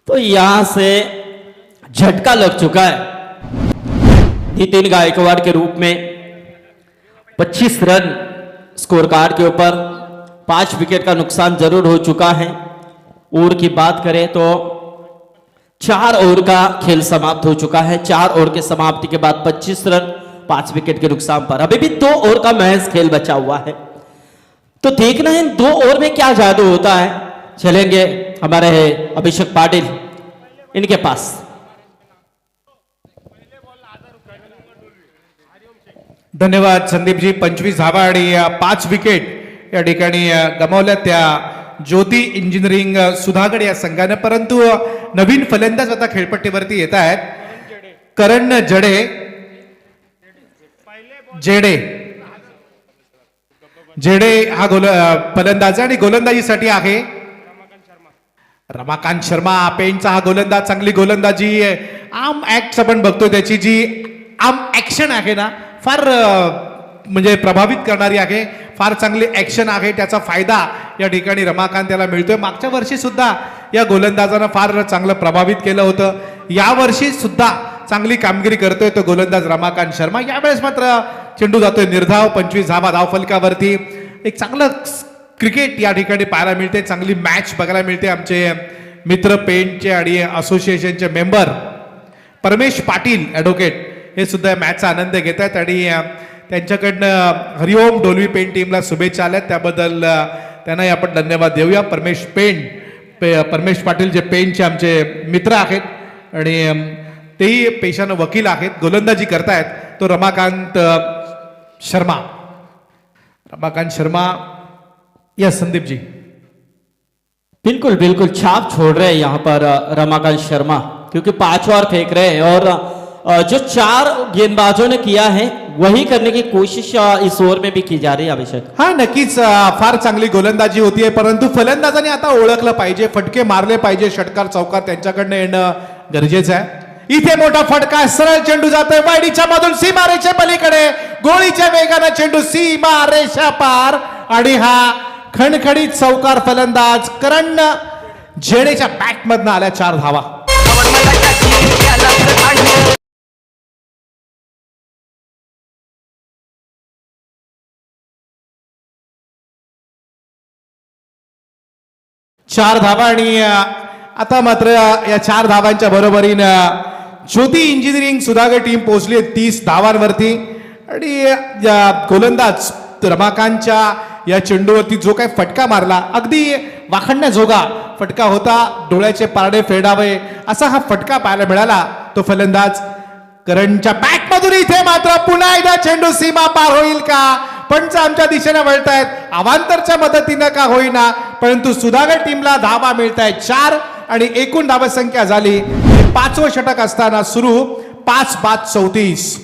तो यहां से झटका लग चुका है नितिन गायकवाड़ के रूप में। 25 रन स्कोर कार्ड के ऊपर, 5 विकेट का नुकसान जरूर हो चुका है। ओवर की बात करें तो 4 ओवर का खेल समाप्त हो चुका है। 4 ओवर के समाप्ति के बाद 25 रन 5 विकेट के नुकसान पर अभी भी 2 ओवर का महज खेल बचा हुआ है। तो देखना है 2 ओवर में क्या जादू होता है। चलेंगे हमारे अभिषेक पाटिल इनके पास। धन्यवाद संदीपजी. 25 धावा आणि 5 विकेट या ठिकाणी गमावल्या त्या ज्योती इंजिनिअरिंग सुधागड या संघाने. परंतु नवीन फलंदाज आता खेळपट्टीवरती येत आहेत. करण जेडे हा फलंदाज आणि गोलंदाजीसाठी आहे रमाकांत शर्मा. पेनचा हा गोलंदाज, चांगली गोलंदाजी. आर्म ऍक्ट आपण बघतोय, त्याची जी आर्म ऍक्शन आहे ना फार म्हणजे प्रभावित करणारी आहे. फार चांगली ऍक्शन आहे, त्याचा फायदा या ठिकाणी रमाकांत याला मिळतोय. मागच्या वर्षी सुद्धा या गोलंदाजानं फार चांगलं प्रभावित केलं होतं. या वर्षी सुद्धा चांगली कामगिरी करतोय तो गोलंदाज रमाकांत शर्मा. यावेळेस मात्र चेंडू जातोय निर्धाव. 25 धावा धावफलकावरती. एक चांगलं क्रिकेट या ठिकाणी पाहायला मिळते. चांगली मॅच बघायला मिळते. आमचे मित्र पेंटचे आणि असोसिएशनचे मेंबर परमेश पाटील ॲडव्होकेट हे सुद्धा मॅचचा आनंद घेत आहेत आणि त्यांच्याकडनं हरिओम डोलवी पेंट टीमला शुभेच्छा आल्यात. त्याबद्दल त्यांनाही आपण धन्यवाद देऊया. परमेश पाटील जे पेंटचे आमचे मित्र आहेत आणि तेही पेशानं वकील आहेत. गोलंदाजी करतायत तो रमाकांत शर्मा. यस संदीप जी, बिल्कुल बिल्कुल छाप छोड़ रहे हैं यहाँ पर रमाकांत शर्मा, क्योंकि 5 ओवर फेंक रहे हैं और जो 4 गेंदबाजों ने किया है वही करने की कोशिश इस ओवर में भी की जा रही है. अभिषेक, हा नक्कीच फार चांगली गोलंदाजी होतीये, परंतु फलंदाजाने आता ओळखलं पाहिजे, फटके मारले पाहिजे. षटकार चौकार त्यांच्याकडनं येणं गरजेचं आहे. इथे मोठा फटका, सरळ चेंडू जातोय वाईडीच्या मधून सीमारेषे पलीकडे. गोळीच्या वेगानं चेंडू सीमारेषा पार आणि हा खणखणीत चौकार फलंदाज करण जेडेच्या बॅट मधनं आल्या 4 धावा. चार धावा आणि आता मात्र या 4 धावांच्या बरोबरीनं ज्योती इंजिनिअरिंग सुधागड टीम पोहोचली 30 धावांवरती आणि गोलंदाज रमाकांतच्या या चेंडूवरती जो काही फटका मारला, अगदी वाखणण्याजोगा फटका होता, डोळ्याचे पारडे फेडावे असा हा फटका पाहायला मिळाला. तो फलंदाज करणच्या बॅटमधून इथे मात्र पुन्हा एकदा चेंडू सीमा पार होईल का? पंच आमच्या दिशेने वळतायत, अवांतरच्या मदतीनं का होईना, परंतु सुधागड टीमला धावा मिळतायत 4 आणि एकूण धावसंख्या झाली 5वं षटक असताना सुरू 5-34.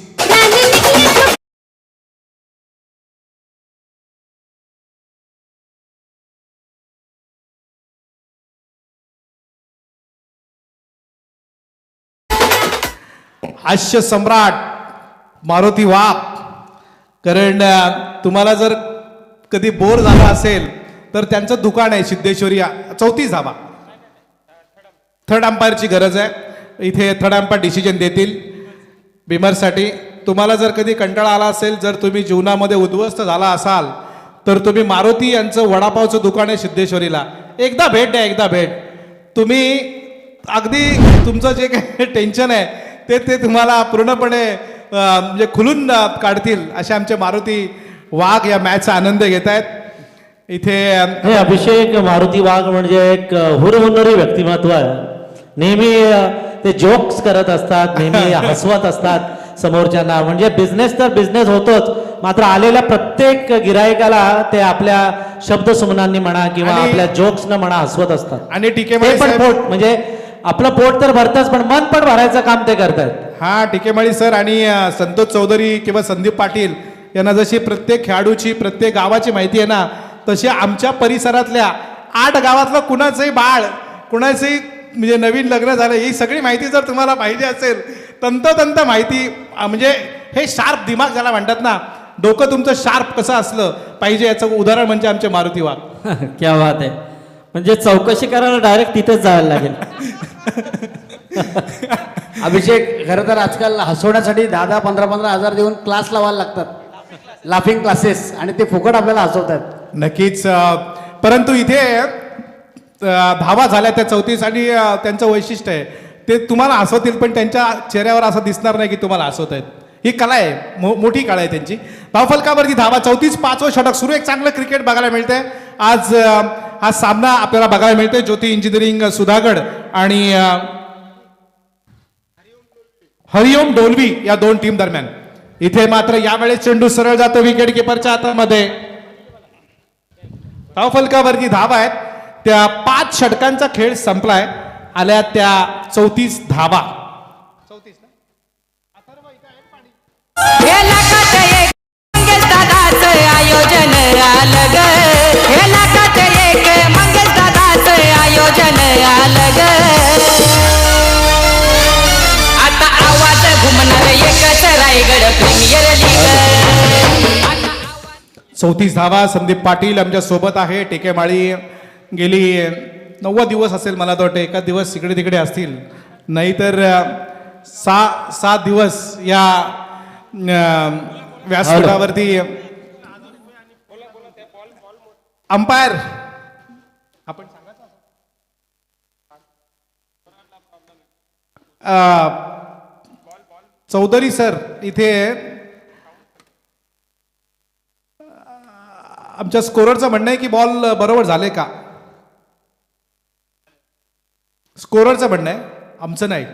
हास्य सम्राट मारुती वाघ. कारण तुम्हाला जर कधी बोर झाला असेल तर त्यांचं दुकान आहे सिद्धेश्वरी. 34 धावा. थर्ड अंपायरची गरज आहे इथे. थर्ड अंपायर डिसिजन देतील बिमरसाठी. तुम्हाला जर कधी कंटाळा आला असेल, जर तुम्ही जीवनामध्ये उद्ध्वस्त झाला असाल, तर तुम्ही मारुती यांचं वडापावचं दुकान आहे सिद्धेश्वरीला, एकदा भेट द्या, एकदा भेट. तुम्ही अगदी तुमचं जे काही टेन्शन आहे ते तुम्हाला पूर्णपणे म्हणजे खुलून काढतील असे आमचे मारुती वाघ या मॅचचा आनंद घेत आहेत इथे. हे अभिषेक मारुती वाघ म्हणजे एक हुरहुरणारी व्यक्तिमत्व आहे. नेहमी ते जोक्स करत असतात, नेहमी हसवत असतात समोरच्यांना. म्हणजे बिझनेस तर बिझनेस होतोच, मात्र आलेल्या प्रत्येक गिरायकाला ते आपल्या शब्दसुमनांनी म्हणा किंवा आणि- आपल्या जोक्सनं म्हणा हसवत असतात. आणि टीके ते पण पोट म्हणजे आपलं पोट तर भरतच, पण मन पण भरायचं काम ते करतात. हा टिकेमाळी सर आणि संतोष चौधरी किंवा संदीप पाटील यांना जशी प्रत्येक खेळाडूची प्रत्येक गावाची माहिती आहे ना, तशी आमच्या परिसरातल्या 8 गावातलं कुणाचंही बाळ, कुणाचंही म्हणजे नवीन लग्न झालं, ही सगळी माहिती जर तुम्हाला पाहिजे असेल, तंतोतंत माहिती म्हणजे हे शार्प दिमाग ज्याला म्हणतात ना, डोकं तुमचं शार्प कसं असलं पाहिजे याचं उदाहरण म्हणजे आमचे मारुती वाघ. क्या बात आहे. म्हणजे चौकशी करायला डायरेक्ट तिथेच जायला लागेल. अभिषेक, खरं तर आजकाल हसवण्यासाठी 10-15 हजार देऊन क्लास लावायला लागतात, लाफिंग क्लासेस, आणि ते फुकट आपल्याला हसवतात. नक्कीच. परंतु इथे धावा झाल्या त्या 34 आणि त्यांचं वैशिष्ट्य आहे ते तुम्हाला हसवतील, पण त्यांच्या चेहऱ्यावर असं दिसणार नाही की तुम्हाला हसवत आहेत. ही कला आहे, मोठी कला आहे त्यांची. धावफलकावरती धावा 34. 5वं षटक सुरू. एक चांगलं क्रिकेट बघायला मिळतंय आज. हा सामना आपल्याला बघायला मिळतोय ज्योती इंजिनिअरिंग सुधागड आणि हरिओम डोलवी या 2 टीम दरम्यान. इथे मात्र यावेळेस चेंडू सरळ जातो विकेट किपरच्या हातामध्ये. धावफलकावरती धावा आहेत. त्या 5 षटकांचा खेळ संपलाय. आल्या त्या 34 धावा. हे लाखात एक मंगेश दादाचं आयोजन आलं ग. हे लाखात एक मंगेश दादाचं आयोजन आलं ग. आता आवाज घुमणार एकच रायगड प्रीमियर लीग. 34 धावा. संदीप पाटील आमच्या सोबत आहे. टेकेमाळी गेली 90 दिवस असेल मला तर वाटतं. एका दिवस इकडे तिकडे असतील, नाहीतर 6 दिवस या व्यासपीठावरती. अंपायर आपण चौधरी सर इथे आमच्या स्कोररचं म्हणणं आहे की बॉल बरोबर झाले का. स्कोररचं म्हणणं आहे, आमचं नाही.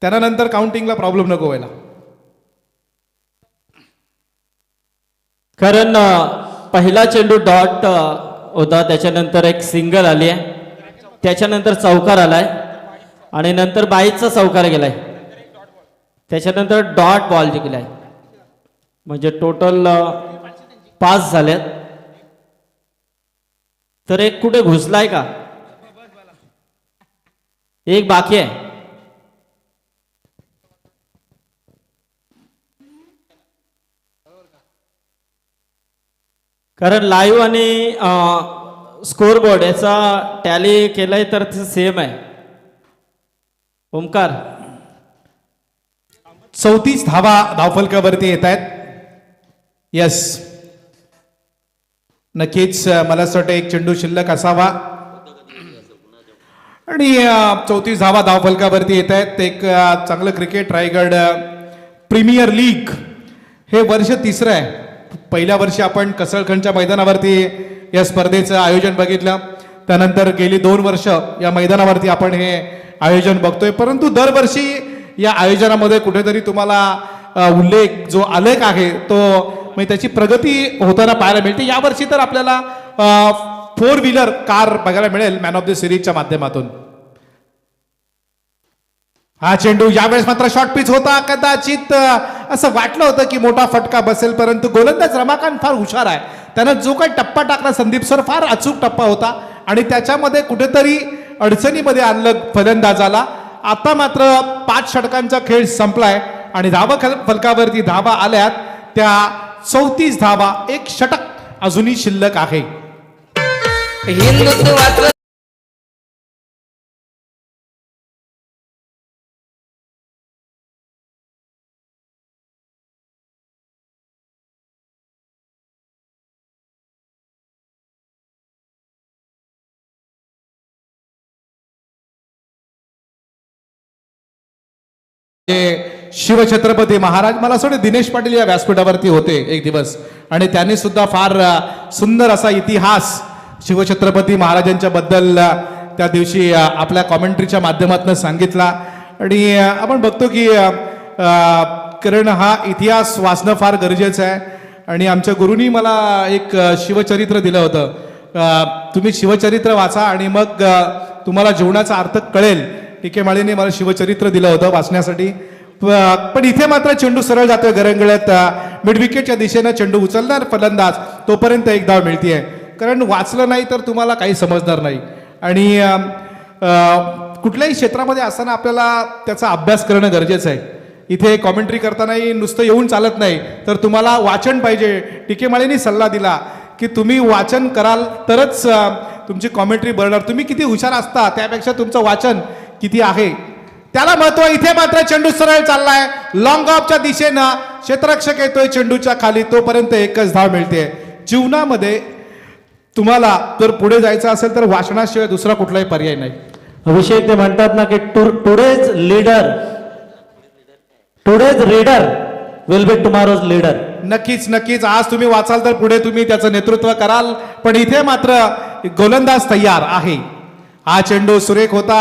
त्यांना नंतर काउंटिंगला प्रॉब्लेम नको व्हायला. कारण पहिला चेंडू डॉट होता, त्याच्यानंतर एक सिंगल आली आहे, त्याच्यानंतर चौकार आलाय आणि नंतर बाईचा चौकार गेलाय, त्याच्यानंतर डॉट बॉल जिंकलाय. म्हणजे टोटल 5 झाल्यात. तर एक कुठे घुसलाय का, एक बाकी आहे. कारण लाईव्ह आणि स्कोर बोर्ड याचा टॅली केलाय तर सेम आहे. ओमकार 34 धावा धावफलकावरती येत आहेत. यस, नक्कीच मला असं वाटतं एक चेंडू शिल्लक असावा आणि 34 धावा धावफलकावरती येत आहेत. एक चांगलं क्रिकेट. रायगड प्रीमियर लीग हे वर्ष 3रं आहे. पहिल्या वर्षी आपण कसळखंडच्या मैदानावरती या स्पर्धेचं आयोजन बघितलं, त्यानंतर गेली 2 वर्ष या मैदानावरती आपण हे आयोजन बघतोय, परंतु दरवर्षी या आयोजनामध्ये कुठेतरी तुम्हाला उल्लेख जो आलेख आहे तो म्हणजे त्याची प्रगती होताना पाहायला मिळते. यावर्षी तर आपल्याला 4 व्हीलर कार बघायला मिळेल मॅन ऑफ द सिरीजच्या माध्यमातून. हा चेंडू यावेळेस मात्र शॉर्ट पिच होता, कदाचित असं वाटलं होतं की मोठा फटका बसेल, परंतु गोलंदाज रमाकांत फार हुशार आहे. त्यानं जो काही टप्पा टाकला संदीप सर फार अचूक टप्पा होता आणि त्याच्यामध्ये कुठेतरी अडचणीमध्ये आणलं फलंदाजाला. आता मात्र 5 षटकांचा खेळ संपलाय आणि धावा फलकावरती धावा आल्यात त्या 34 धावा, 1 षटक अजूनही शिल्लक आहे. हिंदुत्वाचं शिवछत्रपती महाराज, मला असं वाटतं दिनेश पाटील या व्यासपीठावरती होते एक दिवस आणि त्यांनी सुद्धा फार सुंदर असा इतिहास शिवछत्रपती महाराजांच्या बद्दल त्या दिवशी आपल्या कॉमेंट्रीच्या माध्यमातून सांगितला. आणि आपण बघतो की कारण हा इतिहास वाचणं फार गरजेचं आहे. आणि आमच्या गुरुनी मला एक शिवचरित्र दिलं होतं, तुम्ही शिवचरित्र वाचा आणि मग तुम्हाला जीवनाचा अर्थ कळेल. टी.के. माळीने मला शिवचरित्र दिलं होतं वाचण्यासाठी. पण इथे मात्र चेंडू सरळ जातोय गरंगळ्यात, मिड विकेटच्या दिशेनं चेंडू उचलणार फलंदाज, तोपर्यंत 1 धाव मिळतीये. कारण वाचलं नाही तर तुम्हाला काही समजणार नाही. आणि कुठल्याही क्षेत्रामध्ये असताना आपल्याला त्याचा अभ्यास करणं गरजेचं आहे. इथे कॉमेंट्री करतानाही नुसतं येऊन चालत नाही, तर तुम्हाला वाचन पाहिजे. टी.के. माळीने सल्ला दिला की तुम्ही वाचन कराल तरच तुमची कॉमेंट्री बनणार. तुम्ही किती हुशार असता त्यापेक्षा तुमचं वाचन किती आहे त्याला महत्व. इथे मात्र चेंडू सरळ चाललाय लॉंग ऑफच्या दिशेनं, क्षेत्ररक्षक येतोय चेंडूच्या खाली, तोपर्यंत 1च धाव मिळते. जीवनामध्ये तुम्हाला जर पुढे जायचं असेल तर वाचनाशिवाय दुसरा कुठलाही पर्याय नाही. अभिषेक ते म्हणतात ना की today's reader will be tomorrow's leader. नक्कीच नक्कीच, आज तुम्ही वाचाल तर पुढे तुम्ही त्याचं नेतृत्व कराल. पण इथे मात्र गोलंदाज तयार आहे. हा चेंडू सुरेख होता,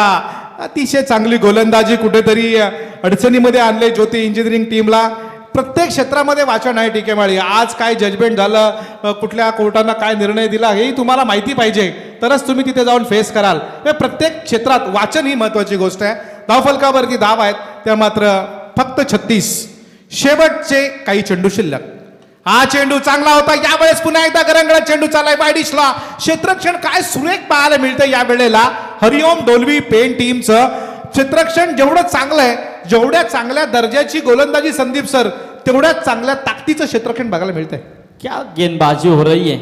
अतिशय चांगली गोलंदाजी कुठेतरी अडचणीमध्ये आणले ज्योती इंजिनिअरिंग टीमला. प्रत्येक क्षेत्रामध्ये वाचन आहे टी.के. माळी. आज काय जजमेंट झालं, कुठल्या कोर्टानं काय निर्णय दिला हेही तुम्हाला माहिती पाहिजे, तरच तुम्ही तिथे जाऊन फेस कराल. प्रत्येक क्षेत्रात वाचन ही महत्वाची गोष्ट आहे. धावफलकावरती धाव आहेत त्या मात्र फक्त 36. शेवटचे काही चेंडू शिल्लक. हा चेंडू चांगला होता, यावेळेस पुन्हा एकदा गरंगळा चेंडू चाललाय बायडिशला. क्षेत्ररक्षण काय सुरेख पाहायला मिळतं या वेळेला. हरिओम डोलवी पेन टीमचं क्षेत्ररक्षण जेवढं चांगलं आहे, जेवढ्या चांगल्या दर्जाची गोलंदाजी संदीप सर, तेवढ्याच चांगल्या ताकदीचं क्षेत्ररक्षण बघायला मिळतंय. क्या गेंदबाजी हो रही है,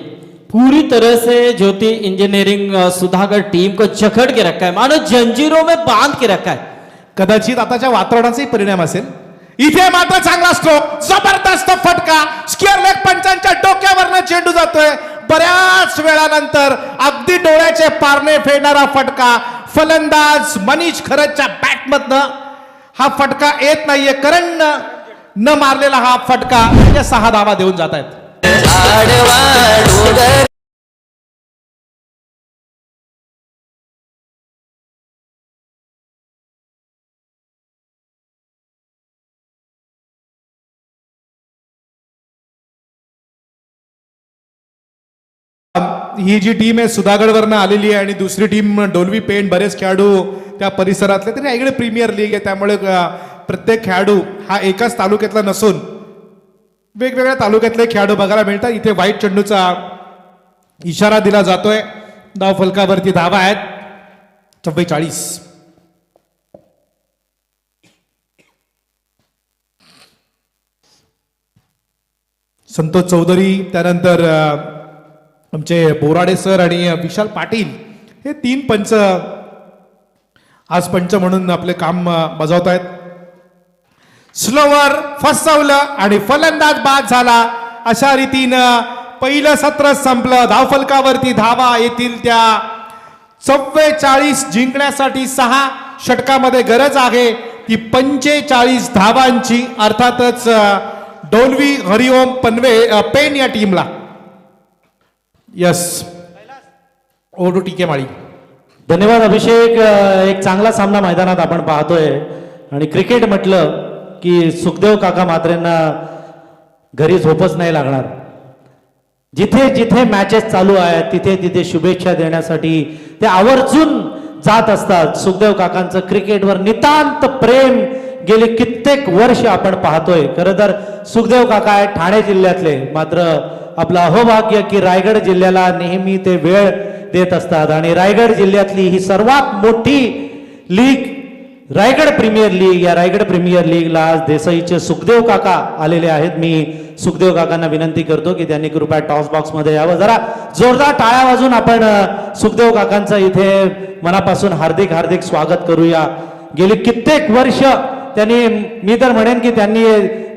पूरी तरह से ज्योति इंजीनियरिंग सुधाकर टीम को जकड़ के रखा है, मानो जंजीरों में बांध के रखा है. कदाचित आताच्या वातावरणाचाही परिणाम असेल. इथे मात्र चांगला स्ट्रोक, जबरदस्त फटका, स्क्वेअर लेग पंचांच्या डोक्यावरनं चेंडू जातोय. बऱ्याच वेळानंतर अगदी डोळ्याचे पारणे फेडणारा फटका. फलंदाज मनीष खरच्या बॅटमधनं हा फटका येत नाहीये. करण न मारलेला हा फटका या 6 धावा देऊन जात आहेत. ही जी टीम आहे सुधागडवरनं आलेली आहे आणि दुसरी टीम डोलवी पेन, बरेच खेळाडू त्या परिसरातले. तरी इकडे प्रीमियर लीग आहे त्यामुळे प्रत्येक खेळाडू हा एकाच तालुक्यातला नसून वेगवेगळ्या तालुक्यातले खेळाडू बघायला मिळतात. इथे व्हाईट चेंडूचा इशारा दिला जातोय. धाव फलकावरती धावा आहेत 44. संतोष चौधरी, त्यानंतर आमचे बोराडे सर आणि विशाल पाटील हे 3 पंच आज पंच म्हणून आपले काम बजावत आहेत. स्लोवर फसवलं आणि फलंदाज बाद झाला. अशा रीतीनं पहिलं सत्र संपलं. धावफलकावरती धावा येतील त्या 44 जिंकण्यासाठी 6 षटकामध्ये गरज आहे ती 45 धावांची. अर्थातच डोलवी हरिओम पेन या टीमला. यस, ओ टू टीके माळी. धन्यवाद अभिषेक. एक चांगला सामना मैदानात आपण पाहतोय आणि क्रिकेट म्हटलं की सुखदेव काका म्हात्रेंना घरी झोपच नाही लागणार. जिथे जिथे मॅचेस चालू आहेत तिथे तिथे शुभेच्छा देण्यासाठी ते आवर्जून जात असतात. सुखदेव काकांचं क्रिकेटवर नितांत प्रेम गेली कित्येक वर्ष आपण पाहतोय. खरं तर सुखदेव काका आहेत ठाणे जिल्ह्यातले, मात्र आपलं अहोभाग्य की रायगड जिल्ह्याला नेहमी ते वेळ देत असतात. आणि रायगड जिल्ह्यातली ही सर्वात मोठी लीग रायगड प्रीमियर लीग, या रायगड प्रीमियर लीगला आज देसाईचे सुखदेव काका आलेले आहेत. मी सुखदेव काकांना विनंती करतो की त्यांनी कृपया टॉस बॉक्स मध्ये यावं. जरा जोरदार टाळ्या वाजून आपण सुखदेव काकांचं इथे मनापासून हार्दिक हार्दिक स्वागत करूया. गेली कित्येक वर्ष त्यांनी, मी तर म्हणेन की त्यांनी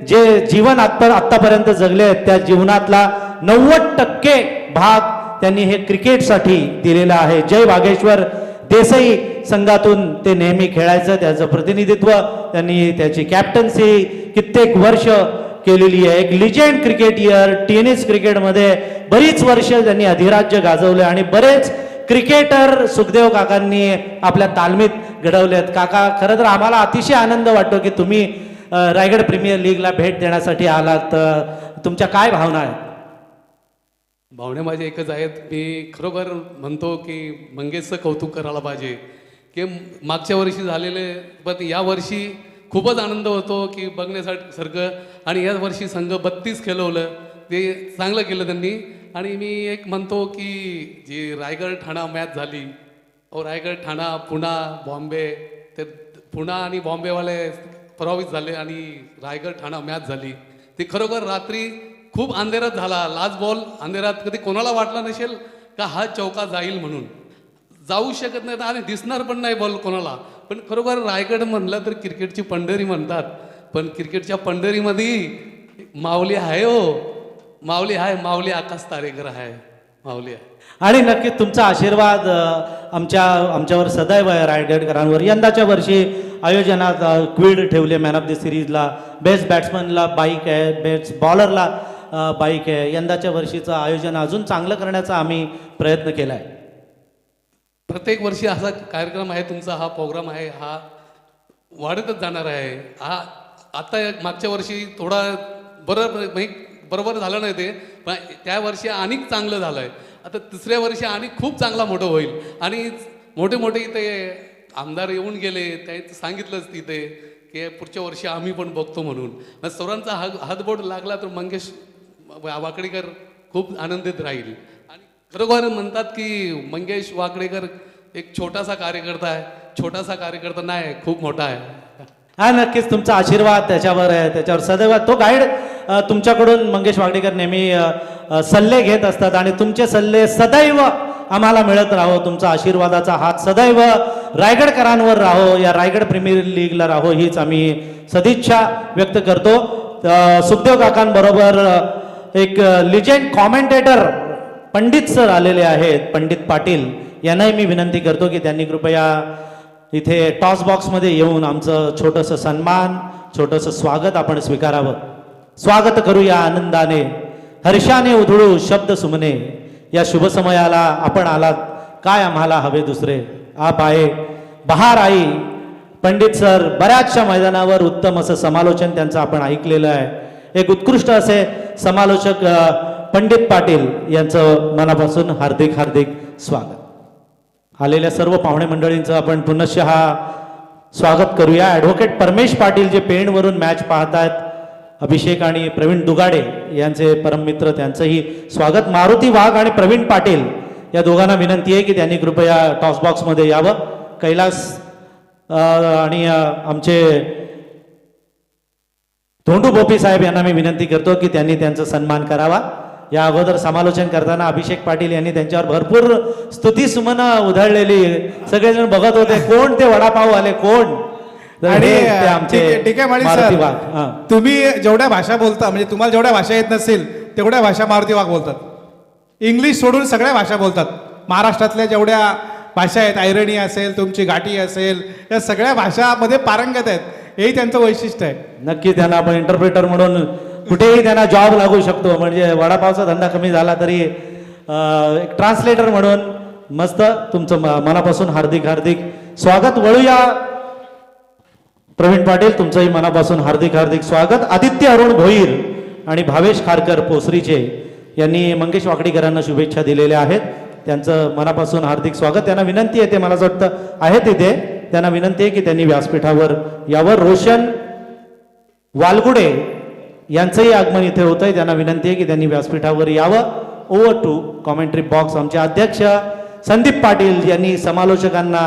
जे जीवन आत्तापर्यंत जगले आहेत त्या जीवनातला 90% भाग त्यांनी हे क्रिकेटसाठी दिलेला आहे. जय वाघेश्वर देसाई संघातून ते नेहमी खेळायचं, त्याचं प्रतिनिधित्व त्यांनी, त्याची कॅप्टन्सी कित्येक वर्ष केलेली आहे. एक लिजेंड क्रिकेटियर, टेनिस क्रिकेटमध्ये बरीच वर्ष त्यांनी अधिराज्य गाजवले आणि बरेच क्रिकेटर सुखदेव काकांनी आपल्या तालमीत घडवलेत. काका, खरं तर आम्हाला अतिशय आनंद वाटतो की तुम्ही रायगड प्रीमियर लीगला भेट देण्यासाठी आलात. तुमच्या काय भावना आहेत? भावना माझ्या एकच आहेत. मी खरोखर म्हणतो की मंगेशचं कौतुक करायला पाहिजे की मागच्या वर्षी झालेले, पण या वर्षी खूपच आनंद होतो की बघण्यासाठी सारखं. आणि या वर्षी संघ 32 खेळवलं, ते चांगलं केलं त्यांनी. आणि मी एक म्हणतो की जी रायगड ठाणा मॅच झाली, रायगड ठाणा पुणा बॉम्बे, ते पुणा आणि बॉम्बेवाले प्रभावित झाले आणि रायगड ठाणा मॅच झाली. ती खरोखर रात्री खूप अंधेरात झाला. लास्ट बॉल अंधेरात, कधी कोणाला वाटलं नसेल का हा चौका जाईल म्हणून. जाऊ शकत नाही आणि दिसणार पण नाही बॉल कोणाला. पण खरोखर रायगड म्हणलं तर क्रिकेटची पंढरी म्हणतात, पण क्रिकेटच्या पंढरीमध्ये माऊली आहे हो, माऊली आहे, माऊली आकाश तारेकर आहे, माऊली आहे. आणि नक्कीच तुमचा आशीर्वाद आमच्यावर सदैव आहे रायगडकरांवर. यंदाच्या वर्षी आयोजनात क्विड ठेवले मॅन ऑफ द सिरीजला, बेस्ट बॅट्समनला बाईक आहे, बेस्ट बॉलरला बाईक आहे. यंदाच्या वर्षीचं आयोजन अजून चांगलं करण्याचा आम्ही प्रयत्न केला आहे. प्रत्येक वर्षी असा कार्यक्रम आहे तुमचा, हा प्रोग्राम आहे, हा वाढतच जाणार आहे. हा आता मागच्या वर्षी थोडा बरोबर झालं नाही ते, पण त्या वर्षी आणि चांगलं झालं आहे. आता तिसऱ्या वर्षी आणि खूप चांगला मोठं होईल. आणि मोठे मोठे इथे आमदार येऊन गेले, त्यांनी सांगितलंच तिथे की पुढच्या वर्षी आम्ही पण बघतो म्हणून. मग सर्वांचा हातबोट लागला तर मंगेश वाकडेकर खूप आनंदित राहील. आणि खरोखर म्हणतात की मंगेश वाकडेकर एक छोटासा कार्यकर्ता आहे. छोटासा कार्यकर्ता नाही, खूप मोठा आहे. हा, नक्कीच तुमचा आशीर्वाद त्याच्यावर आहे, त्याच्यावर सदैव तो गाईड. तुमच्याकडून मंगेश वागडेकर नेहमी सल्ले घेत असतात आणि तुमचे सल्ले सदैव आम्हाला मिळत राहो. तुमचा आशीर्वादाचा हात सदैव रायगडकरांवर राहो, या रायगड प्रीमियर लीगला राहो, हीच आम्ही सदिच्छा व्यक्त करतो. सुखदेव काकांबरोबर एक लिजेंड कॉमेंटेटर पंडित सर आलेले आहेत, पंडित पाटील. यांनाही मी विनंती करतो की त्यांनी कृपया इथे टॉस बॉक्समध्ये येऊन आमचं छोटंसं सन्मान, छोटंसं स्वागत आपण स्वीकारावं. स्वागत करूया आनंदाने, हर्षाने उधळू शब्द सुमने. या शुभ समयाला आपण आलात, काय आम्हाला हवे दुसरे. आप आये, बहार आई. पंडित सर बऱ्याचशा मैदानावर उत्तम असं समालोचन त्यांचं आपण ऐकलेलं आहे. एक उत्कृष्ट असे समालोचक पंडित पाटील यांचं मनापासून हार्दिक हार्दिक स्वागत. आलेल्या सर्व पाहुणे मंडळींचं आपण पुनश्च स्वागत करूया. ॲडव्होकेट परमेश पाटील जे पेणवरून मॅच पाहतात, अभिषेक आणि प्रवीण दुगाडे यांचे परममित्र, त्यांचंही स्वागत. मारुती वाघ आणि प्रवीण पाटील या दोघांना विनंती आहे की त्यांनी कृपया टॉस बॉक्समध्ये यावं. कैलास आणि आमचे धोंडू बोपी साहेब यांना मी विनंती करतो की त्यांनी त्यांचा सन्मान करावा. या अगोदर समालोचन करताना अभिषेक पाटील यांनी त्यांच्यावर भरपूर स्तुती सुमन उधळलेली. सगळेजण बघत होते कोण ते वडापाव आले, कोण. आणि ठीक आहे माळी सर, तुम्ही जेवढ्या भाषा बोलता, म्हणजे तुम्हाला जेवढ्या भाषा येत नसेल तेवढ्या भाषा मारुती वाघ बोलतात. इंग्लिश सोडून सगळ्या भाषा बोलतात. महाराष्ट्रातल्या जेवढ्या भाषा आहेत, ऐरणी असेल, तुमची घाटी असेल, या सगळ्या भाषामध्ये पारंगत आहेत. हेही त्यांचं वैशिष्ट्य आहे. नक्की त्यांना आपण इंटरप्रेटर म्हणून कुठेही त्यांना जॉब लागू शकतो. म्हणजे वडापावचा धंदा कमी झाला तरी एक ट्रान्सलेटर म्हणून मस्त तुमचं मनापासून हार्दिक हार्दिक स्वागत. वळूया प्रवीण पाटील, तुमचंही मनापासून हार्दिक हार्दिक स्वागत. आदित्य अरुण भोईर आणि भावेश खारकर पोसरीचे यांनी मंगेश वाकडीकरांना शुभेच्छा दिलेल्या आहेत. त्यांचं मनापासून हार्दिक स्वागत. त्यांना विनंती आहे, ते मला असं वाटतं आहे तिथे, त्यांना विनंती आहे की त्यांनी व्यासपीठावर यावर. रोशन वालगुडे यांचंही आगमन इथे होतंय, त्यांना विनंती आहे की त्यांनी व्यासपीठावर यावं. Over to commentary box. आमचे अध्यक्ष संदीप पाटील यांनी समालोचकांना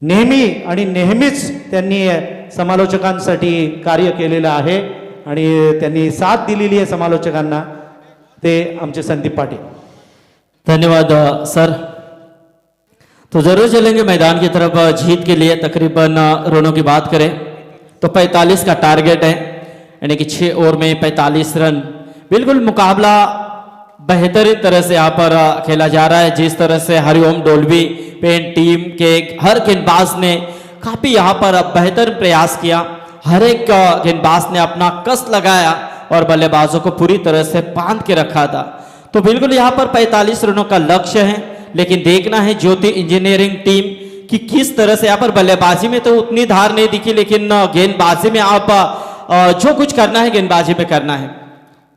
नेहमी आणि नेहमीच त्यांनी समालोचकांसाठी कार्य केलेलं आहे आणि त्यांनी साथ दिलेली आहे समालोचकांना, ते आमचे संदीप पाटील. धन्यवाद सर. तो जरूर चलेंगे मैदान की तरफ. जीत के लिए तकरीबन रनों की बात करें तो 45 का टारगेट है, यानी कि 6 ओवर में 45 रन. बिल्कुल मुकाबला बेहतरीन तरह से यहाँ पर खेला जा रहा है. जिस तरह से हरिओम डोलवी पेन टीम के हर गेंदबाज ने काफी यहाँ पर बेहतर प्रयास किया. हर एक गेंदबाज ने अपना कस लगाया और बल्लेबाजों को पूरी तरह से बांध के रखा था. तो बिल्कुल यहाँ पर 45 रनों का लक्ष्य है, लेकिन देखना है ज्योति इंजीनियरिंग टीम कि किस तरह से यहाँ पर बल्लेबाजी में तो उतनी धार नहीं दिखी, लेकिन गेंदबाजी में आप जो कुछ करना है गेंदबाजी में करना है.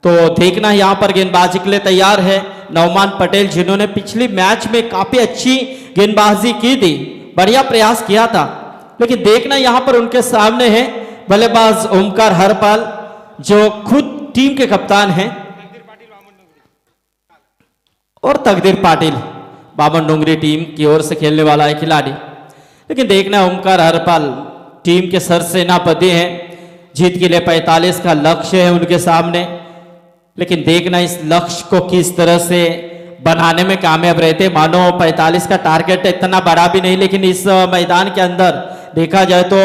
तो देखना है यहाँ पर गेंदबाजी के लिए तैयार है नौमान पटेल, जिन्होंने पिछली मैच में काफी अच्छी गेंदबाजी की थी, बढ़िया प्रयास किया था. लेकिन देखना यहाँ पर उनके सामने है बल्लेबाज ओमकार हरपाल, जो खुद टीम के कप्तान हैं, और तकदीर पाटिल बामन डोंगरी टीम की ओर से खेलने वाला है खिलाड़ी. लेकिन देखना ओमकार हरपाल टीम के सरसेनापति हैं. जीत के लिए 45 का लक्ष्य है उनके सामने, लेकिन देखना इस लक्ष्य को किस तरह से बनाने में कामयाब रहते. मानो 45 का टारगेट इतना बड़ा भी नहीं, लेकिन इस मैदान के अंदर देखा जाए तो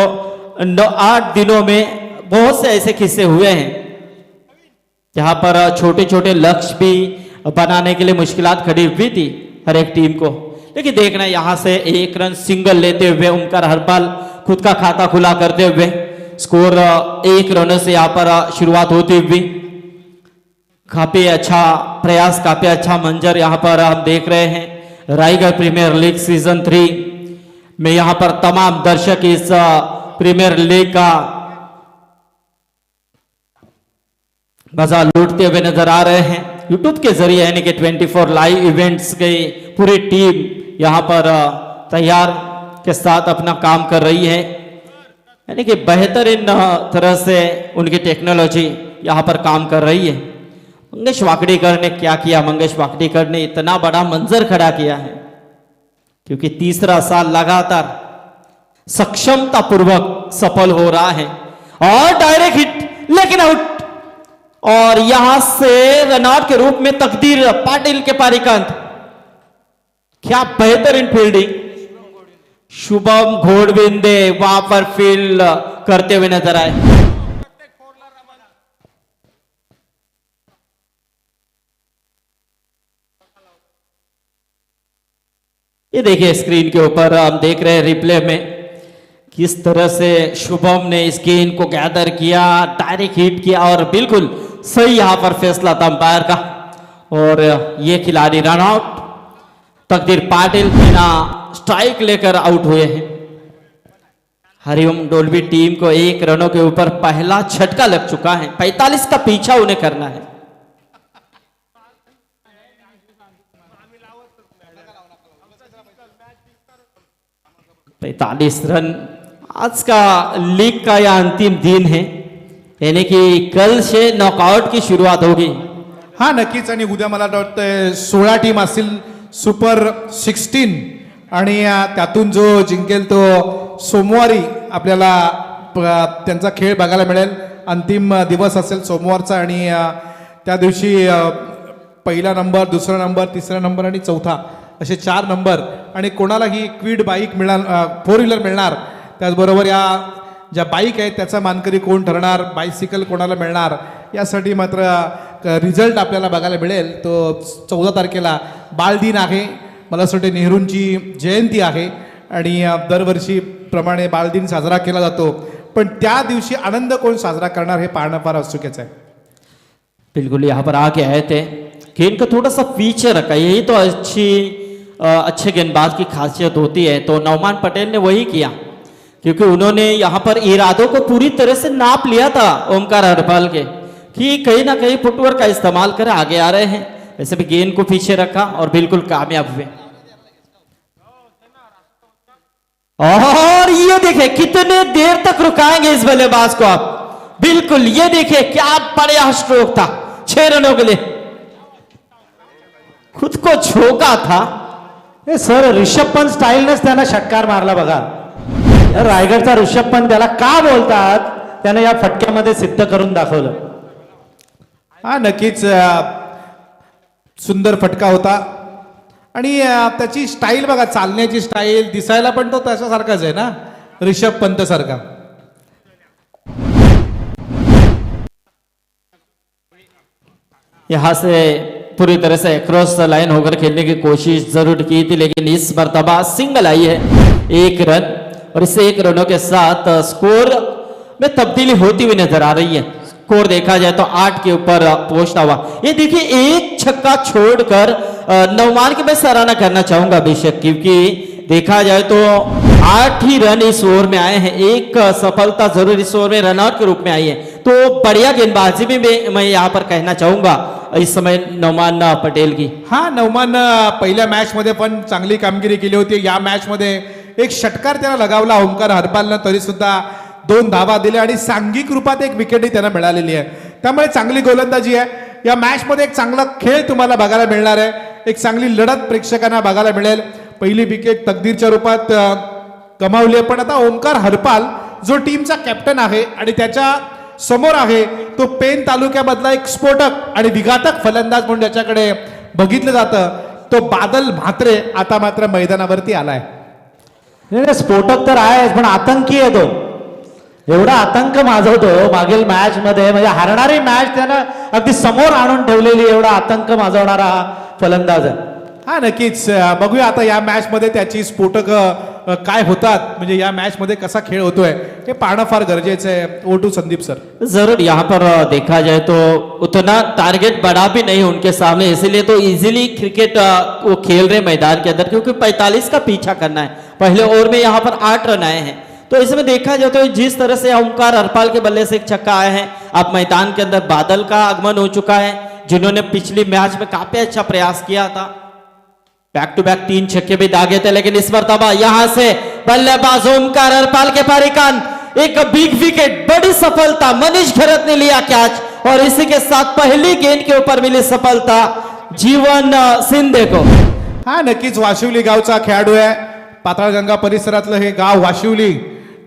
8 दिनों में बहुत से ऐसे किस्से हुए हैं जहां पर छोटे छोटे लक्ष्य भी बनाने के लिए मुश्किलात खड़ी हुई थी हर एक टीम को. लेकिन देखना यहाँ से 1 रन सिंगल लेते हुए ओमकार हरपाल खुद का खाता खुला करते हुए स्कोर 1 रन से यहाँ पर शुरुआत होती हुई. काफी अच्छा प्रयास, काफी अच्छा मंजर यहाँ पर हम देख रहे हैं. रायगढ़ प्रीमियर लीग सीजन 3 में यहाँ पर तमाम दर्शक इस प्रीमियर लीग का मजा लूटते हुए नजर आ रहे हैं यूट्यूब के जरिए, यानी कि 24 लाइव इवेंट्स की पूरी टीम यहाँ पर तैयार के साथ अपना काम कर रही है. यानी कि बेहतरीन तरह से उनकी टेक्नोलॉजी यहाँ पर काम कर रही है. मंगेश वाकड़ीकर ने क्या किया? मंगेश वाकड़ीकर ने इतना बड़ा मंजर खड़ा किया है, क्योंकि तीसरा साल लगातार सक्षमता पूर्वक सफल हो रहा है. और डायरेक्ट हिट, लेकिन आउट. और यहां से रनआउट के रूप में तकदीर पाटिल के पारिकांत. क्या बेहतरीन फील्डिंग. शुभम घोड़विंदे वहां पर फील्ड करते हुए नजर आए. ये देखिए स्क्रीन के ऊपर हम देख रहे हैं रिप्ले में किस तरह से शुभम ने इस गेंद को गैदर किया, डायरेक्ट हिट किया और बिल्कुल सही यहां पर फैसला था अंपायर का. और ये खिलाड़ी रन आउट. तकदीर पाटिल बिना स्ट्राइक लेकर आउट हुए हैं. हरिओम डोलवी टीम को 1 रनों के ऊपर पहला झटका लग चुका है. 45 का पीछा उन्हें करना है. पैंतालीस रन. आज का लीग का यह अंतिम दिन है, यानी कि कल से नॉकआउट की सुरुवात होगी. हा नक्कीच. आणि उद्या मला वाटतं 16 टीम असतील सुपर 16, आणि त्यातून जो जिंकेल तो सोमवारी आपल्याला त्यांचा खेळ बघायला मिळेल. अंतिम दिवस असेल सोमवारचा, आणि त्या दिवशी पहिला नंबर, दुसरा नंबर, तिसरा नंबर आणि चौथा असे 4 नंबर, आणि कोणाला ही क्विड बाईक मिळणार, 4 व्हीलर मिळणार. त्याचबरोबर या ज्या बाईक आहेत त्याचा मानकरी कोण ठरणार, बायसिकल कोणाला मिळणार, यासाठी मात्र रिझल्ट आपल्याला बघायला मिळेल. तो 14 तारखेला बालदिन आहे. मला असं वाटतं नेहरूंची जयंती आहे, आणि दरवर्षीप्रमाणे बालदिन साजरा केला जातो. पण त्या दिवशी आनंद कोण साजरा करणार हे पाहणं फार औत्सुक्याचं आहे. बिल्कुल यहाँ पर आके आए थे गेंद को थोड़ा सा पीछे रखा, यही तो अच्छे गेंदबाज की खासियत होती है. तो नौमान पटेल ने वही किया क्योंकि उन्होंने यहाँ पर इरादों को पूरी तरह से नाप लिया था ओमकार हरपाल के कि कहीं ना कहीं फुटवर्क का इस्तेमाल कर आगे आ रहे हैं. वैसे भी गेंद को पीछे रखा और बिल्कुल कामयाब हुए. और ये देखे कितने देर तक रुकाएंगे इस बल्लेबाज को आप. बिल्कुल ये देखिए क्या बढ़िया स्ट्रोक था 6 रनों के लिए, खुद को झोंका था. हे सर ऋषभ पंत स्टाईलनेच त्यांना षटकार मारला बघा. या रायगडचा ऋषभ पंत त्याला का बोलतात त्याने या फटक्यामध्ये सिद्ध करून दाखवलं. हा नक्कीच सुंदर फटका होता आणि त्याची स्टाईल बघा, चालण्याची स्टाईल, दिसायला पण तो तशासारखाच आहे ना, ऋषभ पंत सारखा. यहां से पूरी तरह से क्रॉस द लाइन होकर खेलने की कोशिश जरूर की थी, लेकिन इस मर्तबा सिंगल आई है 1 रन. और इस 1 रनों के साथ स्कोर में तब्दीली होती हुई नजर आ रही है. स्कोर देखा जाए तो 8 के ऊपर पहुंचता हुआ. ये देखिए एक छक्का छोड़कर नौमान की मैं सराहना करना चाहूंगा बेशक, क्योंकि देखा जाए तो 8 ही रन इस ओवर में आए हैं. एक सफलता जरूर इस ओवर में रनआउट के रूप में आई है. तो बढ़िया गेंदबाजी भी मैं यहाँ पर कहना चाहूंगा इस समय नौमान पटेल की. हा नौमान पहिल्या मॅच मध्ये पण चांगली कामगिरी केली होती. या मॅच मध्ये एक षटकार त्याला लगावला ओमकार हरपालनं, तरी सुद्धा 2 धावा दिल्या आणि सांघिक रूपात एक विकेटही त्यांना मिळालेली आहे. त्यामुळे चांगली गोलंदाजी आहे. या मॅच मध्ये एक चांगला खेळ तुम्हाला बघायला मिळणार आहे. एक चांगली लढत प्रेक्षकांना बघायला मिळेल. पहिली विकेट तकदीरच्या रूपात कमावली आहे, पण आता ओमकार हरपाल जो टीमचा कॅप्टन आहे आणि त्याच्या समोर आहे तो पेन तालुक्यामधला एक स्फोटक आणि विघातक फलंदाज म्हणून ज्याच्याकडे बघितलं जातं, तो बादल म्हात्रे आता मात्र मैदानावरती आलाय. नाही, स्फोटक तर आहेच पण आतंकी आहे तो. एवढा आतंक माजवतो मागील मॅच मध्ये, म्हणजे हारणारी मॅच त्यानं अगदी समोर आणून ठेवलेली, एवढा आतंक माजवणारा हा फलंदाज आहे. हा नक्कीच बघूया आता या मॅच मध्ये त्याची स्फोटक काय होतात, म्हणजे या मॅच मध्ये कसा खेळ होतोय हे पाहणं फार गरजेचं आहे. ओटू संदीप सर. जरूर यहाँ पर देखा जाए तो उतना टारगेट बड़ा भी नहीं उनके सामने, इसीलिए तो इजीली क्रिकेट वो खेल रहे मैदान के अंदर, क्योंकि 45 का पीछा करना है. पहले ओवर में यहाँ पर 8 रन आए हैं. तो इसमें देखा जाए तो जिस तरह से ओमकार हरपाल के बल्ले से एक छक्का आया है, अब मैदान के अंदर बादल का आगमन हो चुका है, जिन्होंने पिछली मैच में काफी अच्छा प्रयास किया था. बैक टू बैक 3 छक्के भी दागे थे, लेकिन इस मर्तबा यहां से बल्लेबाज ओमकार हरपाल के परिकान एक बिग विकेट, बड़ी सफलता. मनीष घरत ने लिया कैच और इसी के साथ पहली गेंद के ऊपर मिली सफलता जीवन शिंदे को. हा नक्कीच वाशिवली गावचा खेळाडू आहे. पाताळगंगा परिसरातलं हे गाव वाशिवली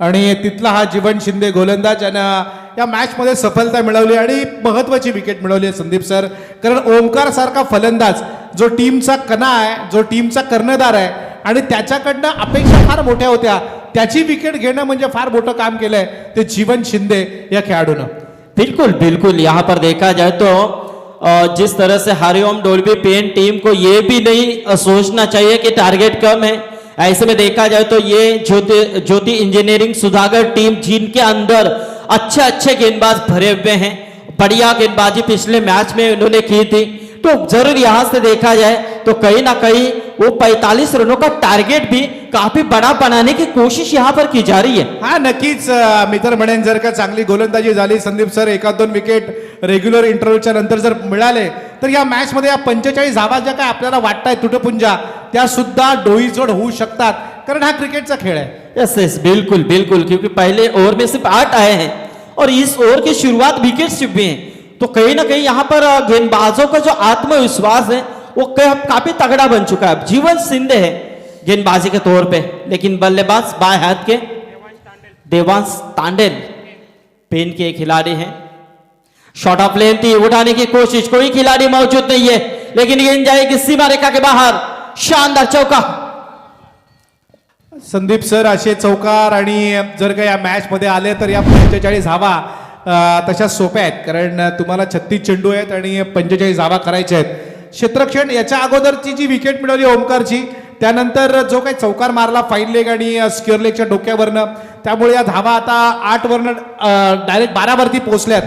आणि तिथला हा जीवन शिंदे गोलंदाज यानं या मॅच मध्ये सफलता मिळवली आणि महत्वाची विकेट मिळवली आहे संदीप सर. कारण ओमकार सारखा फलंदाज जो टीमचा कणा आहे, जो टीमचा कर्णधार आहे आणि त्याच्याकडनं अपेक्षा फार मोठ्या होत्या, त्याची विकेट घेणं म्हणजे फार मोठं काम केलंय ते जीवन शिंदे या खेळाडूनं. बिल्कुल बिल्कुल यहाँ पर देखा जाए तो जिस तरह से हरिओम डोल्बी पेन टीम को ये भी नहीं सोचना चाहिए कि टारगेट कम है. ऐसे में देखा जाए तो ये ज्योति इंजीनियरिंग सुधागर टीम जिनके अंदर अच्छे अच्छे गेंदबाज भरे हुए हैं, बढ़िया गेंदबाजी पिछले मैच में उन्होंने की थी. तो जरूर यहां से देखा जाए तो कहीं ना कहीं वो 45 रनों का टारगेट भी काफी बड़ा बनाने की कोशिश यहां पर की जा रही है. हा नक्कीच मित्र म्हणेन जर का चांगली गोलंदाजी झाली संदीप सर, 1-2 विकेट रेग्युलर इंटरव्ह्यूच्या नंतर जर मिळाले तर या मॅच मध्ये या 45 धावा ज्या काय आपल्याला वाटताय तुटपुंजा त्या सुद्धा डोईजोड होऊ शकतात, कारण हा क्रिकेटचा खेळ आहे. यस यस बिल्कुल बिल्कुल, क्योंकि पहले ओवर में सिर्फ 8 आए हैं और इस ओवर की शुरुआत विकेट से हुई है. तो कहीं ना कहीं यहाँ पर गेंदबाजों का जो आत्मविश्वास है वो काफी तगड़ा बन चुका है. जीवन शिंदे है गेंदबाजी के तौर पे, लेकिन बल्लेबाज बाएं हाथ के देवांश तांडेल पेन के खिलाड़ी हैं. शॉट ऑफ लेन थी, उठाने की कोशिश, कोई खिलाड़ी मौजूद नहीं है, लेकिन गेंद जाएगी सीमा रेखा के बाहर. शानदार चौका. संदीप सर असे चौकार आणि जर का या मॅच मध्ये आले तर या 45 धावा तशा सोप्या आहेत, कारण तुम्हाला 36 चेंडू आहेत आणि 45 धावा करायच्या आहेत. क्षेत्रक्षण याच्या अगोदरची जी विकेट मिळवली ओमकारची त्यानंतर जो काही चौकार मारला फाईन लेग आणि स्क्युअर लेगच्या डोक्यावरनं, त्यामुळे या धावा आता 8 वरनं डायरेक्ट 12 वरती पोहोचल्यात.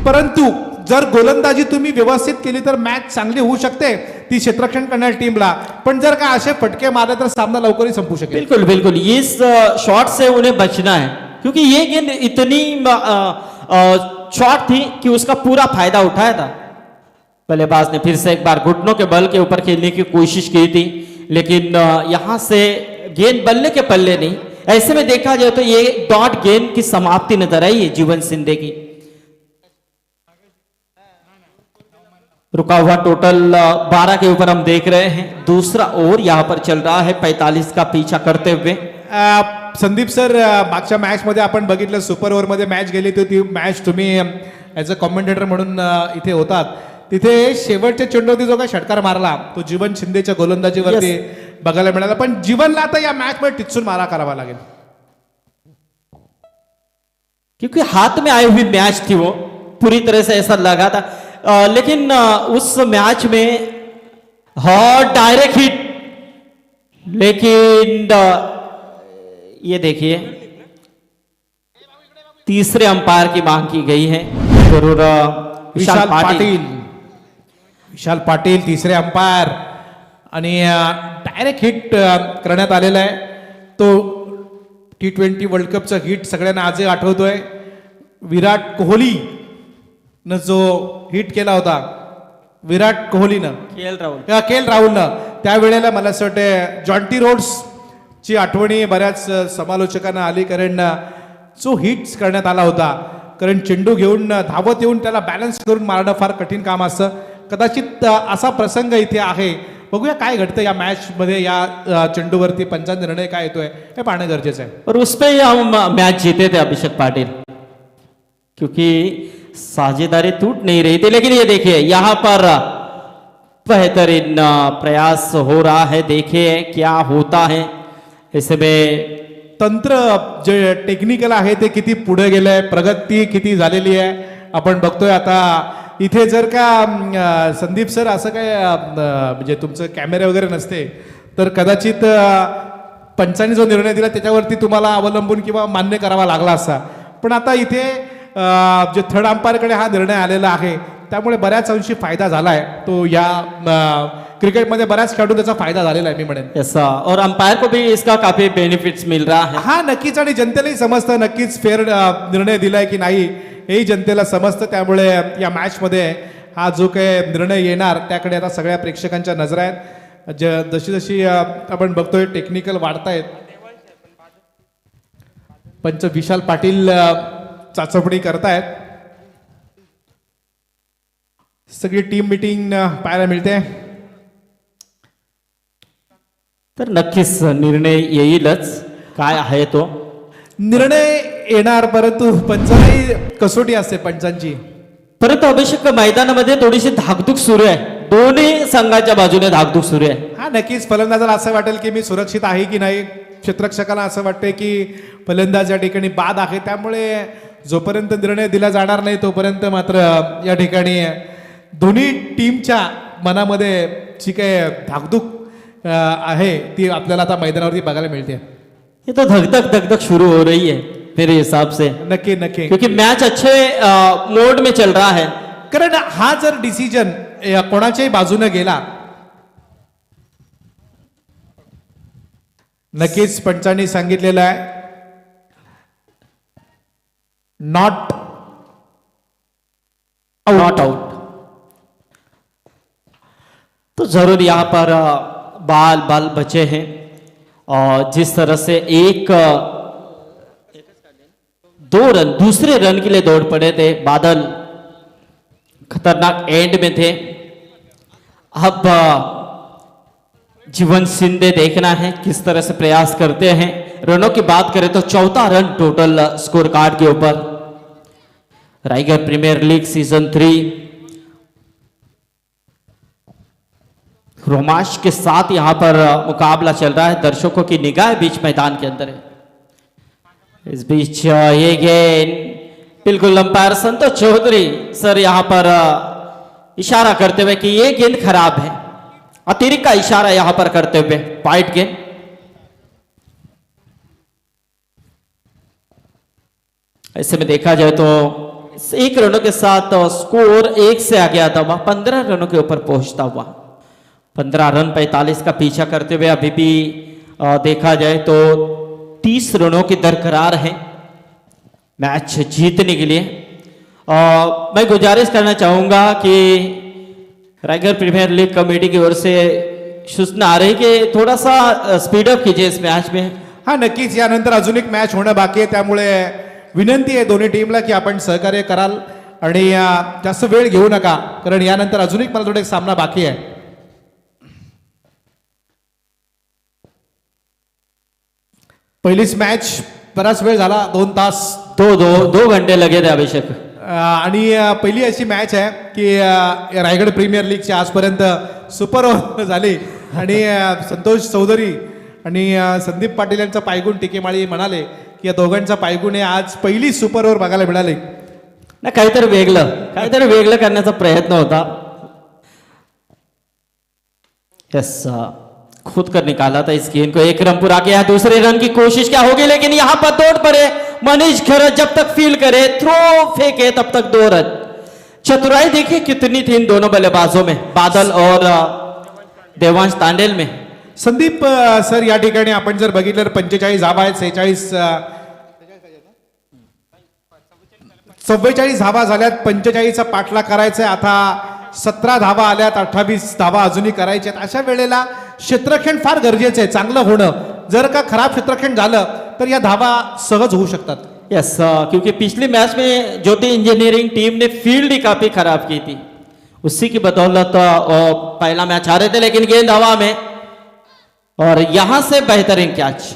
परंतु जर गोलंदाजी तुम्ही व्यवस्थित केली तर मॅच चांगली होऊ शकते ती क्षेत्ररक्षण करणाऱ्या टीमला. पण जर का असे फटके मारले तर सामना लवकरही संपू शकेल. बिल्कुल बिल्कुल इस शॉट से उन्हें बचना है, क्योंकि ये गेंद इतनी शॉट थी कि उसका पूरा फायदा उठाया था. बल्लेबाज ने फिर से एक बार घुटनों के बल के ऊपर खेलने की कोशिश की थी, लेकिन यहां से गेंद बल्ले के पल्ले नहीं. ऐसे में देखा जाए तो ये डॉट गेंद की समाप्ति नजर आई है जीवन सिंधे की. रुका हुआ टोटल 12 के ऊपर हम देख रहे हैं. दूसरा ओवर यहां पर चल रहा है 45 का पीछा करते हुए. संदीप सर, मागच्या मॅच मध्ये आपण बघितलं सुपर ओव्हर मध्ये मॅच गेली होती. ती मॅच तुम्ही ॲज अ कॉमेंटेटर म्हणून इथे होतात. तिथे शेवटच्या चेंडूवरती जो काही षटकार मारला तो जीवन शिंदेच्या गोलंदाजीवरती बघायला मिळाला. पण जीवनला आता या मॅच मध्ये टिचून मारा करावा लागेल, क्योंकि हाथ में आई हुई मैच थी वो, पूरी तरह से ऐसा लगा था. लेकिन उस मैच में डायरेक्ट हिट, लेकिन ये देखिए तीसरे अंपायर की मांग की गई है. जरूर विशाल पाटील तिसरे अंपायर आणि डायरेक्ट हिट करण्यात आलेला आहे. तो T20 वर्ल्ड कपचं हिट सगळ्यांना आजही आठवतोय. विराट कोहली न जो हिट केला होता, विराट कोहलीनं, के एल राहुलनं, त्यावेळेला मला असं वाटतं जॉन्टी रोड्सची आठवणी बऱ्याच समालोचकांना आली, कारण जो हिट्स करण्यात आला होता, कारण चेंडू घेऊन धावत येऊन त्याला बॅलन्स करून मारणं फार कठीण काम असतं. कदाचित असा प्रसंग इथे आहे. बघूया काय घडतं या मॅच मध्ये, या चेंडूवरती पंचांचा निर्णय काय येतोय हे पाहणं गरजेचं आहे. और उस पे हम मैच जीते थे अभिषेक पाटिल, क्योंकि साझेदारी टूट नहीं रही थी. लेकिन ये देखिए यहाँ पर बेहतरीन प्रयास हो रहा है. देखिए क्या होता है. इसमें तंत्र जे टेक्निकल आहे ते किती पुढे गेलंय, प्रगती किती झालेली आहे आपण बघतोय. आता इथे जर का संदीप सर असं काय म्हणजे तुमचं कॅमेरे वगैरे नसते तर कदाचित पंचांनी जो निर्णय दिला त्याच्यावरती तुम्हाला अवलंबून किंवा मान्य करावा लागला असता. पण आता इथे जे थर्ड अंपायरकडे हा निर्णय आलेला आहे, त्यामुळे बऱ्याच अंशी फायदा झालाय. तो या क्रिकेटमध्ये बऱ्याच खेळाडू त्याचा फायदा झालेला आहे मी म्हणेन. ऐसा, और अंपायर को भी इसका काफी बेनिफिट्स मिल रहा है. हा नक्कीच, आणि जनतेलाही समजतं नक्कीच फेअर निर्णय दिलाय की नाही हेही जनतेला समजतं. त्यामुळे या मॅच मध्ये हा जो काही निर्णय येणार त्याकडे आता सगळ्या प्रेक्षकांच्या नजरा आहेत. जशी जशी आपण बघतोय टेक्निकल वाढतायत. पंच विशाल पाटील चाचपणी करतायत. सगळी टीम मीटिंग पाहायला मिळते. तर नक्कीच निर्णय येईलच, काय आहे तो निर्णय येणार. परंतु पंचांची कसोटी असते पंचांची. परंतु अभिषेक मैदानामध्ये थोडीशी धाकधूक सुरू आहे. दोन्ही संघाच्या बाजूने धाकधूक सुरू आहे. हा नक्कीच, फलंदाजाला असं वाटेल की मी सुरक्षित आहे की नाही, क्षेत्ररक्षकाला असं वाटते की फलंदाज या ठिकाणी बाद आहे. त्यामुळे जोपर्यंत निर्णय दिला जाणार नाही तोपर्यंत मात्र या ठिकाणी दोन्ही टीमच्या मनामध्ये जी काही धाकधूक आहे ती आपल्याला आता मैदानावरती बघायला मिळते. ये तो धक धक शुरू हो रही है मेरे हिसाब से, नक्की नक्की, क्योंकि मैच अच्छे मोड में चल रहा है. कारण हा जर डिसिजन कोणाच्याही बाजूने गेला, नक्कीच पंचांनी सांगितलेलं आहे नॉट आउट. तो जरूर यहाँ पर बाल बचे हैं. और जिस तरह से दो रन दूसरे रन के लिए दौड़ पड़े थे, बादल खतरनाक एंड में थे. अब जीवन सिंधे देखना है किस तरह से प्रयास करते हैं. रनों की बात करें तो 14 रन टोटल स्कोर कार्ड के ऊपर. राइगर प्रीमियर लीग सीजन 3 रोमांच के साथ यहां पर मुकाबला चल रहा है. दर्शकों की निगाह बीच मैदान के अंदर है. इस बीच ये गेंद बिल्कुल अंपायर संतोष चौधरी सर यहां पर इशारा करते हुए कि ये गेंद खराब है. अतिरिक्त का इशारा यहां पर करते हुए पॉइंट गेन। ऐसे में देखा जाए तो 1 रनों के साथ स्कोर 1 से आगे आता हुआ 15 रनों के ऊपर पहुंचता हुआ 15 रन 45 का पीछा करते हुए अभी भी देखा जाए तो 30 रनों की दरकरार है मैच जीतने के लिए। मैं गुजारिश करना चाहूंगा कि रायगढ़ प्रीमियर लीग कमेटी की ओर से सूचना आ रही कि थोड़ा सा स्पीड अप कीजिए इस मैच में। हा नक्कीच, यानंतर अजून एक मॅच होणं बाकी आहे, त्यामुळे विनंती आहे दोन्ही टीमला की आपण सहकार्य कराल आणि जास्त वेळ घेऊ नका, कारण यानंतर अजून एक मला थोडा एक सामना बाकी आहे. पहिलीच मॅच बराच वेळ झाला, 2 तास दो घंटे लगे थे अभिषेक। आणि पहिली अशी मॅच आहे की रायगड प्रीमियर लीगची आजपर्यंत सुपर ओव्हर झाली आणि संतोष चौधरी आणि संदीप पाटील यांचा पायगुण टिकेमाळी म्हणाले की या दोघांचा पायगुण आहे, आज पहिली सुपर ओव्हर बघायला मिळाली ना, काहीतरी वेगळं करण्याचा प्रयत्न होता। यस, खुद कर निकाला था इस गेंद को, 1 रन पूरा किया, दूसरे रन की कोशिश क्या होगी, लेकिन यहां पर दौड़ पड़े मनीष खरत, जब तक फील करे थ्रो फेंके तब तक 2 रन। चतुराई देखिए कितनी थी इन दोनों बल्लेबाजों में, बादल और देवांश तांडेल में। संदीप सर, या ठिकाणी आपण जर बघितलं तर 45 धावा आहेत, 44 धावा झाल्यात, 45चा पाठला करायचा आहे, आता 17 धावा आल्यात, 28 धावा अजूनही करायच्या आहेत। अशा वेळेला क्षेत्ररक्षण फार गरजेचं आहे, चांगलं होणं, जर का खराब क्षेत्ररक्षण झालं तर या धावा सहज होऊ शकतात। यस, क्योंकि पिछले मैच में ज्योति इंजीनियरिंग टीम ने फील्ड ही काफी खराब की थी, उसी की बदौलत पहला मैच हारे थे, लेकिन गेंद हवा में और यहां से बेहतरीन कैच।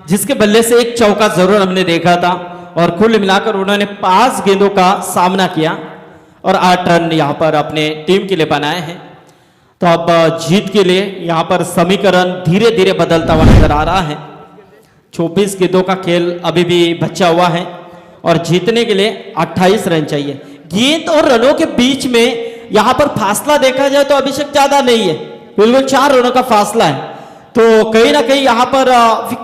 जिसके बल्ले से एक चौका जरूर हमने देखा था और कुल मिलाकर उन्होंने 5 गेंदों का सामना किया और 8 रन यहां पर अपने टीम के लिए बनाए हैं। तो अब जीत के लिए यहां पर समीकरण धीरे धीरे बदलता हुआ नजर आ रहा है। 24 गेंदों का खेल अभी भी बचा हुआ है और जीतने के लिए 28 रन चाहिए। गेंद और रनों के बीच में यहां पर फासला देखा जाए तो अभिषेक ज्यादा नहीं है, बिल्कुल 4 रनों का फासला है। तो कहीं ना कहीं यहां पर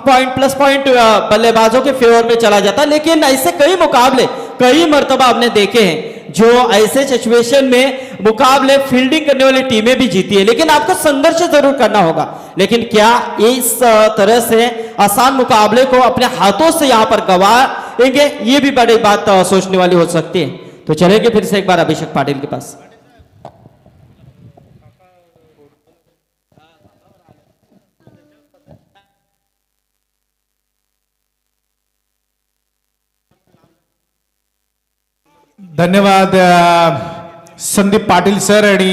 पॉइंट प्लस पॉइंट बल्लेबाजों के फेवर में चला जाता है, लेकिन ऐसे कई मुकाबले कई मर्तबा आपने देखे हैं जो ऐसे सिचुएशन में मुकाबले फील्डिंग करने वाली टीमें भी जीती है, लेकिन आपको संघर्ष जरूर करना होगा। लेकिन क्या इस तरह से आसान मुकाबले को अपने हाथों से यहां पर गवाएंगे, ये भी बड़ी बात सोचने वाली हो सकती है। तो चलेंगे फिर से एक बार अभिषेक पाटिल के पास। धन्यवाद संदीप पाटील सर। आणि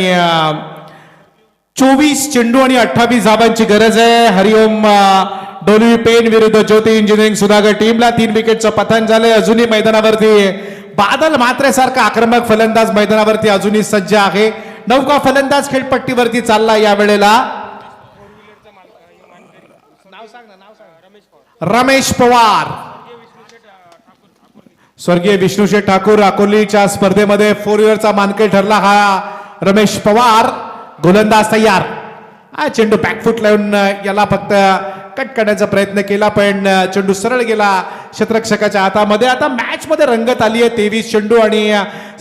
24 चेंडू आणि 28 धावांची गरज आहे। हरिओम डोलवी पेन विरुद्ध ज्योती इंजिनिअरिंग सुधागड टीमला 3 विकेटचं पतन झालंय। अजूनही मैदानावरती बादल म्हात्रे सारखा आक्रमक फलंदाज मैदानावरती अजूनही सज्ज आहे। नौका फलंदाज खेळपट्टीवरती चालला या वेळेला रमेश पवार। स्वर्गीय विष्णुशेठ ठाकूर अकोलीच्या स्पर्धेमध्ये 4 व्हीलरचा मानकरी ठरला हा रमेश पवार। गोलंदाज तयार, हा चेंडू बॅकफुट लावून याला फक्त कट करण्याचा प्रयत्न केला, पण चेंडू सरळ गेला क्षेत्ररक्षकाच्या हातामध्ये। आता मॅच मध्ये रंगत आली आहे। 23 चेंडू आणि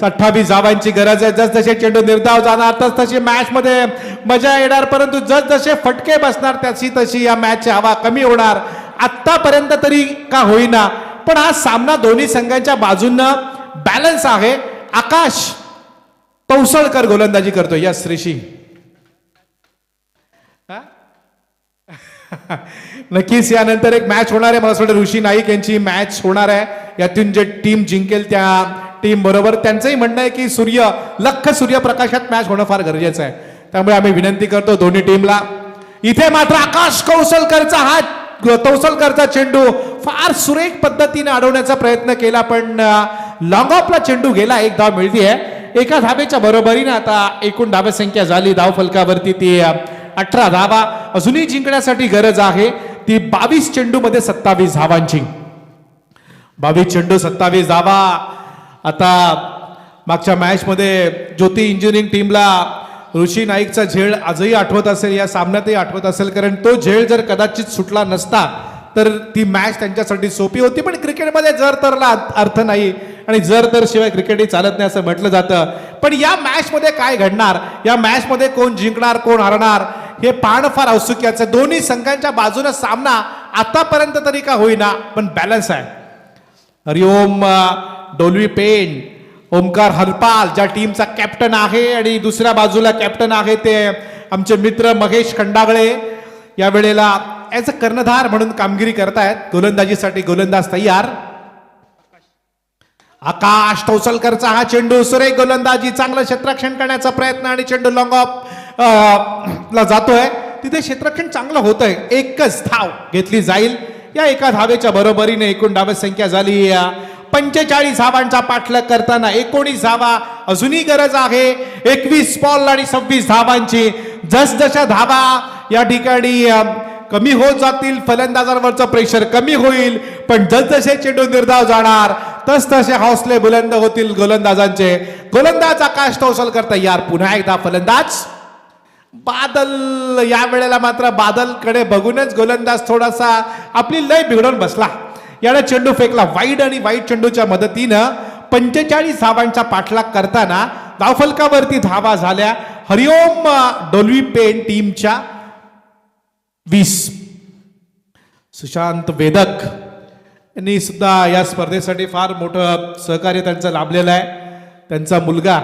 28 धावांची गरज आहे। जसजसे चेंडू निर्धाव जाणार तसतशी मॅच मध्ये मजा येणार, परंतु जसजसे फटके बसणार तशी या मॅचची हवा कमी होणार। आतापर्यंत तरी का होईना, पण हा सामना दोन्ही संघांच्या बाजूंना बॅलन्स आहे। आकाश तौसळकर गोलंदाजी करतोय। यस ऋषी, नक्कीच यानंतर एक मॅच होणार आहे। मला असं वाटतं ऋषी नाईक यांची मॅच होणार आहे। यातून जे टीम जिंकेल त्या टीम बरोबर त्यांचंही म्हणणं आहे की लख सूर्यप्रकाशात मॅच होणं फार गरजेचं आहे। त्यामुळे आम्ही विनंती करतो दोन्ही टीमला। इथे मात्र आकाश कौसलकरचा हात तौसलकरचा चेंडू फार सुरेख पद्धतीने अडवण्याचा प्रयत्न केला, पण लॉंग ऑफला चेंडू गेला। 1 धाव मिळते आहे एका धावेच्या बरोबरीने आता एकूण धावसंख्या झाली धाव फलकावरती ती 18 धावा. अजूनही जिंकण्यासाठी गरज आहे ती 22 चेंडूमध्ये 27 धावांची. 22 चेंडू 27 धावा. आता मागच्या मॅचमध्ये ज्योती इंजिनिअरिंग टीमला ऋषी नाईकचा झेल आजही आठवत असेल, या सामन्यातही आठवत असेल, कारण तो झेल जर कदाचित सुटला नसता तर ती मॅच त्यांच्यासाठी सोपी होती. पण क्रिकेटमध्ये जर तरला अर्थ नाही आणि जर तर शिवाय क्रिकेटही चालत नाही असं म्हटलं जातं. पण या मॅचमध्ये काय घडणार, या मॅचमध्ये कोण जिंकणार कोण हरणार हे पाहणं फार औत्सुक्याचं. दोन्ही संघांच्या बाजूने सामना आतापर्यंत तरी का होईना पण बॅलन्स आहे. हरिओम डोलवी पेन, ओमकार हरपाल ज्या टीमचा कॅप्टन आहे आणि दुसऱ्या बाजूला कॅप्टन आहे ते आमचे मित्र महेश खंडागळे, या वेळेला ॲज अ कर्णधार म्हणून कामगिरी करतायत. गोलंदाजीसाठी गोलंदाज तयार. आकाश तौसलकरचा हा चेंडू, सुरेख गोलंदाजी, चांगलं क्षेत्ररक्षण करण्याचा प्रयत्न आणि चेंडू लॉंग ऑफ ला जातोय. तिथे क्षेत्ररक्षण चांगलं होतंय. एकच धाव घेतली जाईल. या एका धावेच्या बरोबरीने एकूण धावसंख्या झाली 45 धावांचा पाठलाग करताना 19 धावा. अजूनही गरज आहे 21 बॉल आणि 26 धावांची. जसजशा धावा या ठिकाणी कमी होत जातील फलंदाजांवरचं प्रेशर कमी होईल. पण जसजसे चेंडू निर्धाव जाणार तसतसे हौसले बुलंद होतील गोलंदाजांचे. गोलंदाज आकाश तौसलकर तयार. पुन्हा एकदा फलंदाज बादल. या वेळेला मात्र बादलकडे बघूनच गोलंदाज थोडासा आपली लय बिघडून बसला. याने चेंडू फेकला वाईड आणि वाईड चेंडूच्या मदतीनं 45 धावांचा पाठलाग करताना धावफलकावरती धावा झाल्या हरिओम डोलवी पेन टीमच्या 20. सुशांत वेदक यांनी सुद्धा या स्पर्धेसाठी फार मोठं सहकार्य त्यांचं लाभलेलं आहे. त्यांचा मुलगा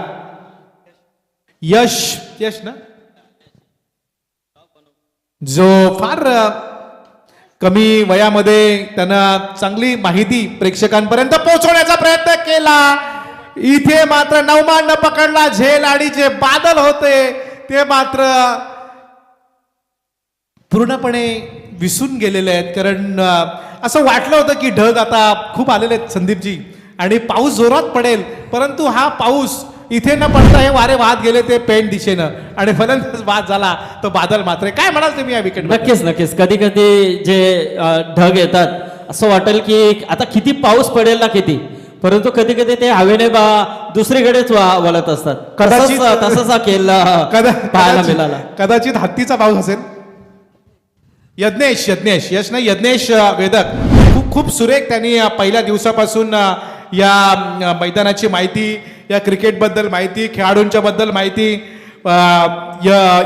यश ना, जो फार कमी वयामध्ये त्यानं चांगली माहिती प्रेक्षकांपर्यंत पोहोचवण्याचा प्रयत्न केला. इथे मात्र नवमान न पकडला झेल आणि जे बादल होते ते मात्र पूर्णपणे विसून गेलेले आहेत. कारण असं वाटलं होतं की ढग आता खूप आलेले आहेत संदीपजी आणि पाऊस जोरात पडेल, परंतु हा पाऊस इथे न पडता हे वारे वाहत गेले ते पेन दिशेनं आणि फलंदाज बाद झाला तो बादल. मात्र काय म्हणाल तुम्ही या विकेट? नक्कीच कधी कधी जे ढग येतात असं वाटेल की आता किती पाऊस पडेल ना किती, परंतु कधी कधी ते हवेने दुसरीकडेच वळत असतात. कदाचित तसंच हा खेळ पाहायला मिळाला. कदाचित हत्तीचा पाऊस असेल. यज्ञेश वेदक खूप सुरेख त्यांनी पहिल्या दिवसापासून या मैदानाची माहिती, या क्रिकेटबद्दल माहिती, खेळाडूंच्या बद्दल माहिती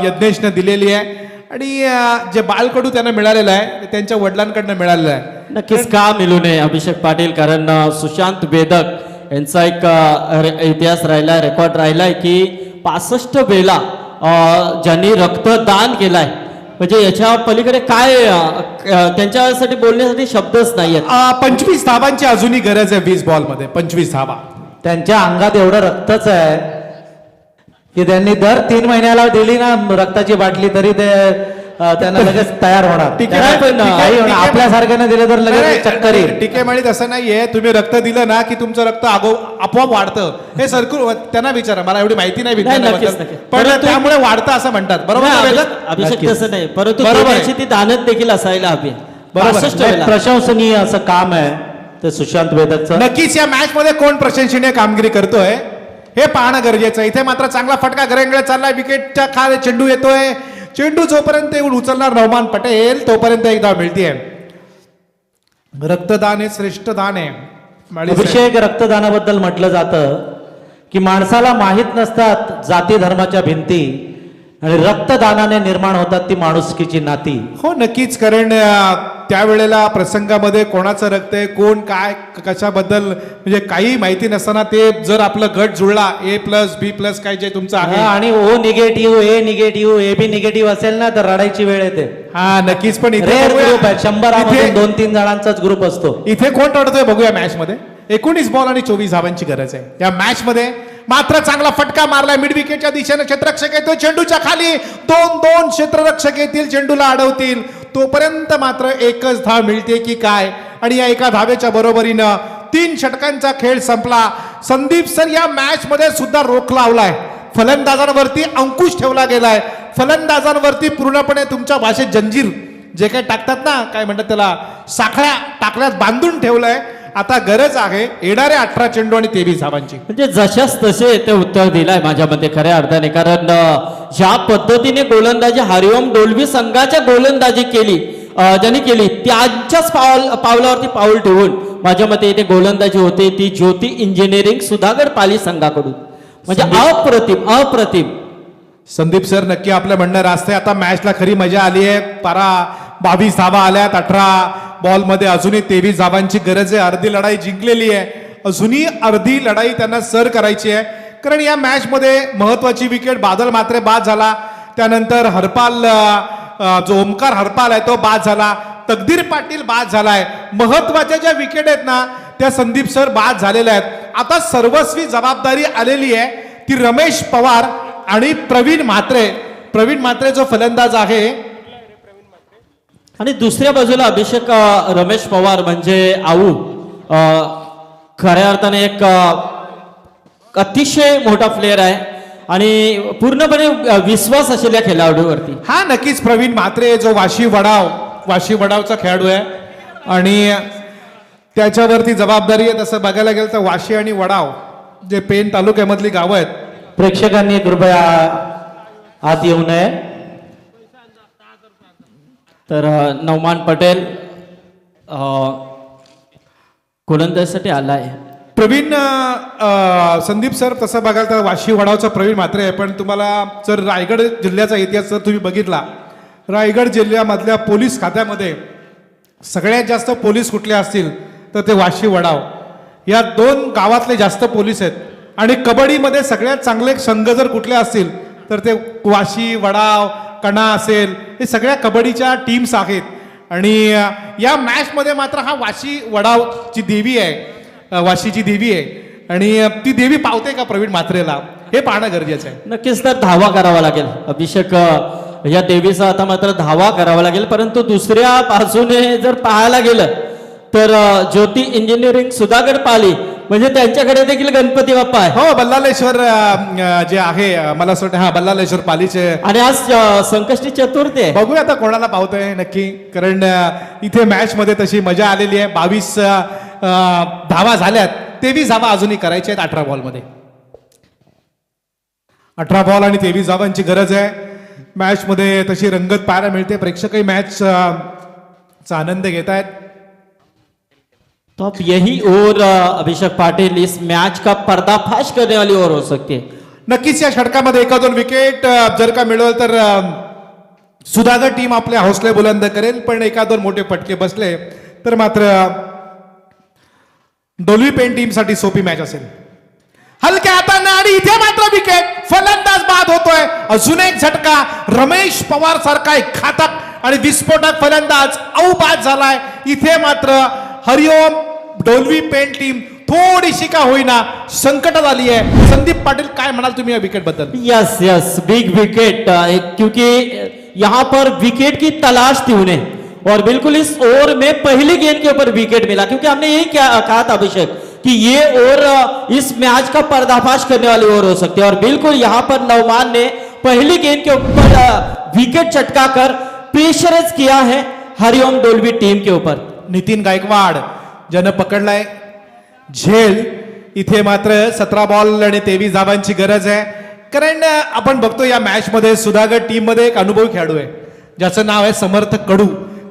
यज्ञेशने दिलेली आहे. आणि जे बालकडू त्यांना मिळालेलं आहे त्यांच्या वडिलांकडनं मिळालेलं आहे. नक्कीच का मिळू नये अभिषेक पाटील, कारण सुशांत वेदक यांचा एक इतिहास राहिलाय, रेकॉर्ड राहिलाय की 65 वेळा ज्यांनी रक्तदान केलाय. म्हणजे याच्या पलीकडे काय त्यांच्यासाठी बोलण्यासाठी शब्दच नाहीयेत. 25 धावांची अजूनही गरज आहे 20 बॉलमध्ये. 25 धावा. त्यांच्या अंगात एवढं रक्तच आहे की त्यांनी दर 3 महिन्याला दिली ना रक्ताची बाटली तरी ते त्यांना लगेच तयार होणार. आपल्यासारख्याने दिलं तर लगेच चक्कर येईल. टीके म्हणत असं नाहीये तुम्ही रक्त दिलं ना की तुमचं रक्त आपोआप वाढतं. हे सरकू त्यांना विचारा, मला एवढी माहिती नाही विज्ञानाबद्दल, पण त्यामुळे वाढतं असं म्हणतात. बरोबर अभिषेक तसं नाही, परंतु बरोबर आहे. ती दानत देखील असायला हवी. प्रशंसनीय असं काम आहे ते सुशांत वेदकचं. नक्कीच या मॅच मध्ये कोण प्रशंसनीय कामगिरी करतोय हे पाहणं गरजेचं आहे. इथे मात्र चांगला फटका घरेंगळे चाललाय. विकेटच्या खाली चेंडू येतोय. चेंडू जोपर्यंत येऊन उचलणार नवमान पटेल तोपर्यंत एक धाव मिळतीये. रक्तदान हे श्रेष्ठ दान आहे. अभिषेक रक्तदानाबद्दल म्हटलं जातं की माणसाला माहीत नसतात जाती धर्माच्या भिंती आणि रक्तदानाने निर्माण होतात ती माणुसकीची नाती. हो नक्कीच, कारण त्यावेळेला प्रसंगामध्ये कोणाचं रक्त आहे, कोण काय कशाबद्दल म्हणजे काही माहिती नसताना ते जर आपलं गट जुळला A+B+ काय जे तुमचं आहे आणि O negative A negative AB negative असेल ना तर रडायची वेळ येते. हा नक्कीच. पण इथे ग्रुप आहे 100 2-3 जणांचाच ग्रुप असतो. इथे कोण रडतोय बघूया मॅच मध्ये. 19 बॉल आणि 24 धावांची गरज आहे या मॅच मध्ये. मात्र चांगला फटका मारलाय मिड विकेटच्या दिशेने. क्षेत्ररक्षक येतो चेंडूच्या खाली. 2 क्षेत्ररक्षक येतील चेंडूला अडवतील. तोपर्यंत मात्र एकच धाव मिळते की काय, आणि या एका धावेच्या बरोबरीनं 3 षटकांचा खेळ संपला. संदीप सर या मॅच मध्ये सुद्धा रोख लावलाय. फलंदाजांवरती अंकुश ठेवला गेलाय. फलंदाजांवरती पूर्णपणे तुमच्या भाषेत जंजीर जे काही टाकतात ना, काय म्हणतात त्याला, साखळ्या टाकल्यात बांधून ठेवलंय. आता गरज आहे येणारे 18 चेंडू आणि 23 धावांची. म्हणजे जशाच तसे ते उत्तर दिलाय माझ्या मते खऱ्या अर्थाने. कारण ज्या पद्धतीने गोलंदाजी हरिओम डोलवी संघाच्या गोलंदाजी केली ज्यांनी केली त्यांच्याच पावलावरती पाऊल ठेवून माझ्या मते इथे गोलंदाजी होते ती ज्योती इंजिनिअरिंग सुधागड पाली संघाकडून. म्हणजे अप्रतिम. संदीप सर नक्की आपलं म्हणणं रास्ते. आता मॅचला खरी मजा आली आहे. 22 धावा आल्यात 18 बॉलमध्ये. अजूनही 23 धावांची गरज आहे. अर्धी लढाई जिंकलेली आहे. अजूनही अर्धी लढाई त्यांना सर करायची आहे. कारण या मॅच मध्ये महत्वाची विकेट बादल मात्रे बाद झाला. त्यानंतर हरपाल जो ओमकार हरपाल आहे तो बाद झाला. तकदीर पाटील बाद झालाय. महत्वाच्या ज्या विकेट आहेत ना त्या संदीप सर बाद झालेल्या आहेत. आता सर्वस्वी जबाबदारी आलेली आहे ती रमेश पवार आणि प्रवीण म्हात्रे जो फलंदाज आहे. आणि दुसऱ्या बाजूला अभिषेक रमेश पवार म्हणजे आऊ खऱ्या अर्थाने एक अतिशय मोठा प्लेअर आहे आणि पूर्णपणे विश्वास असलेल्या खेळाडूवरती. हा नक्कीच प्रवीण म्हात्रे जो वाशी वडावचा खेळाडू आहे आणि त्याच्यावरती जबाबदारी आहे. तसं बघायला गेलं तर वाशी आणि वडाव जे पेन तालुक्यामधली गावं आहेत. प्रेक्षकांनी कृपया आत येऊ नये. तर नौमान पटेल गोलंदाजीसाठी आलाय. प्रवीण संदीप सर तसं बघाल तर वाशी वडावचा प्रवीण म्हात्रे आहे. पण तुम्हाला जर रायगड जिल्ह्याचा इतिहास जर तुम्ही बघितला, रायगड जिल्ह्यामधल्या पोलीस खात्यामध्ये सगळ्यात जास्त पोलीस कुठले असतील तर ते वाशी वडाव या 2 गावातले जास्त पोलीस आहेत. आणि कबड्डीमध्ये सगळ्यात चांगले संघ जर कुठले असतील तर ते वाशी वडाव कणा असेल, हे सगळ्या कबड्डीच्या टीम्स आहेत. आणि या मॅचमध्ये मात्र हा वाशी वडावची देवी आहे, वाशीची देवी आहे आणि ती देवी पावते का प्रवीण म्हात्रेला हे पाहणं गरजेचं आहे. नक्कीच तर धावा करावा लागेल. अभिषेक या देवीचा आता मात्र धावा करावा लागेल. परंतु दुसऱ्या बाजूने जर पाहायला गेलं तर ज्योती इंजिनिअरिंग सुधागड पाली म्हणजे त्यांच्याकडे देखील गणपती बाप्पा आहे. हो, बल्लालेश्वर जे आहे मला असं वाटतं हा बल्लालेश्वर पालीचे. आणि आज संकष्टी चतुर्थी आहे. बघूया आता कोणाला पावतोय नक्की. कारण इथे मॅच मध्ये तशी मजा आलेली आहे. 22 धावा झाल्यात. 23 धावा अजूनही करायच्या आहेत 18 बॉलमध्ये. 18 बॉल आणि 23 धावांची गरज आहे. मॅच मध्ये तशी रंगत पाहायला मिळते. प्रेक्षकही मॅच चा आनंद घेत आहेत. तो अब यही और अभिषेक पाटिल इस मैच का पर्दाफाश करने वाली और हो सकती है. नक्कीच या षटकामध्ये 1-2 विकेट जर का मिळवल तर सुधागड टीम आपले हौसले बुलंद करेल. पण 1-2 मोठे फटके बसले तर मात्र डोलवी पेन टीम साठी सोपी मॅच असेल. हलक्या हाताने आणि इथे मात्र विकेट. फलंदाज बाद होतोय. अजून एक झटका. रमेश पवार सारखा एक घातक आणि विस्फोटक फलंदाज बाद झालाय. इथे मात्र हरिओम डोलवी पेन टीम थोडीशी का होईना संकटात आली आहे. संदीप पाटील काय म्हणाल तुम्ही या विकेट बद्दल? Yes big wicket. क्योंकि यहाँ पर विकेट की तलाश थी उन्हें और बिल्कुल इस ओवर में पहली गेंद के ऊपर विकेट मिला. क्योंकि हमने यही कहा था अभिषेक कि ये ओवर इस मैच का पर्दाफाश करने वाली ओवर हो सकती है और बिल्कुल यहाँ पर नौमान ने पहली गेंद के ऊपर विकेट चटकाकर प्रेशराइज किया है हरिओम डोलवी टीम के ऊपर. नितीन गायकवाड ज्यानं पकडलाय झेल. इथे मात्र 17 बॉल आणि 23 धावांची गरज आहे. कारण आपण बघतो या मॅच मध्ये सुधागड टीम मध्ये एक अनुभवी खेळाडू आहे ज्याचं नाव आहे समर्थ कडू.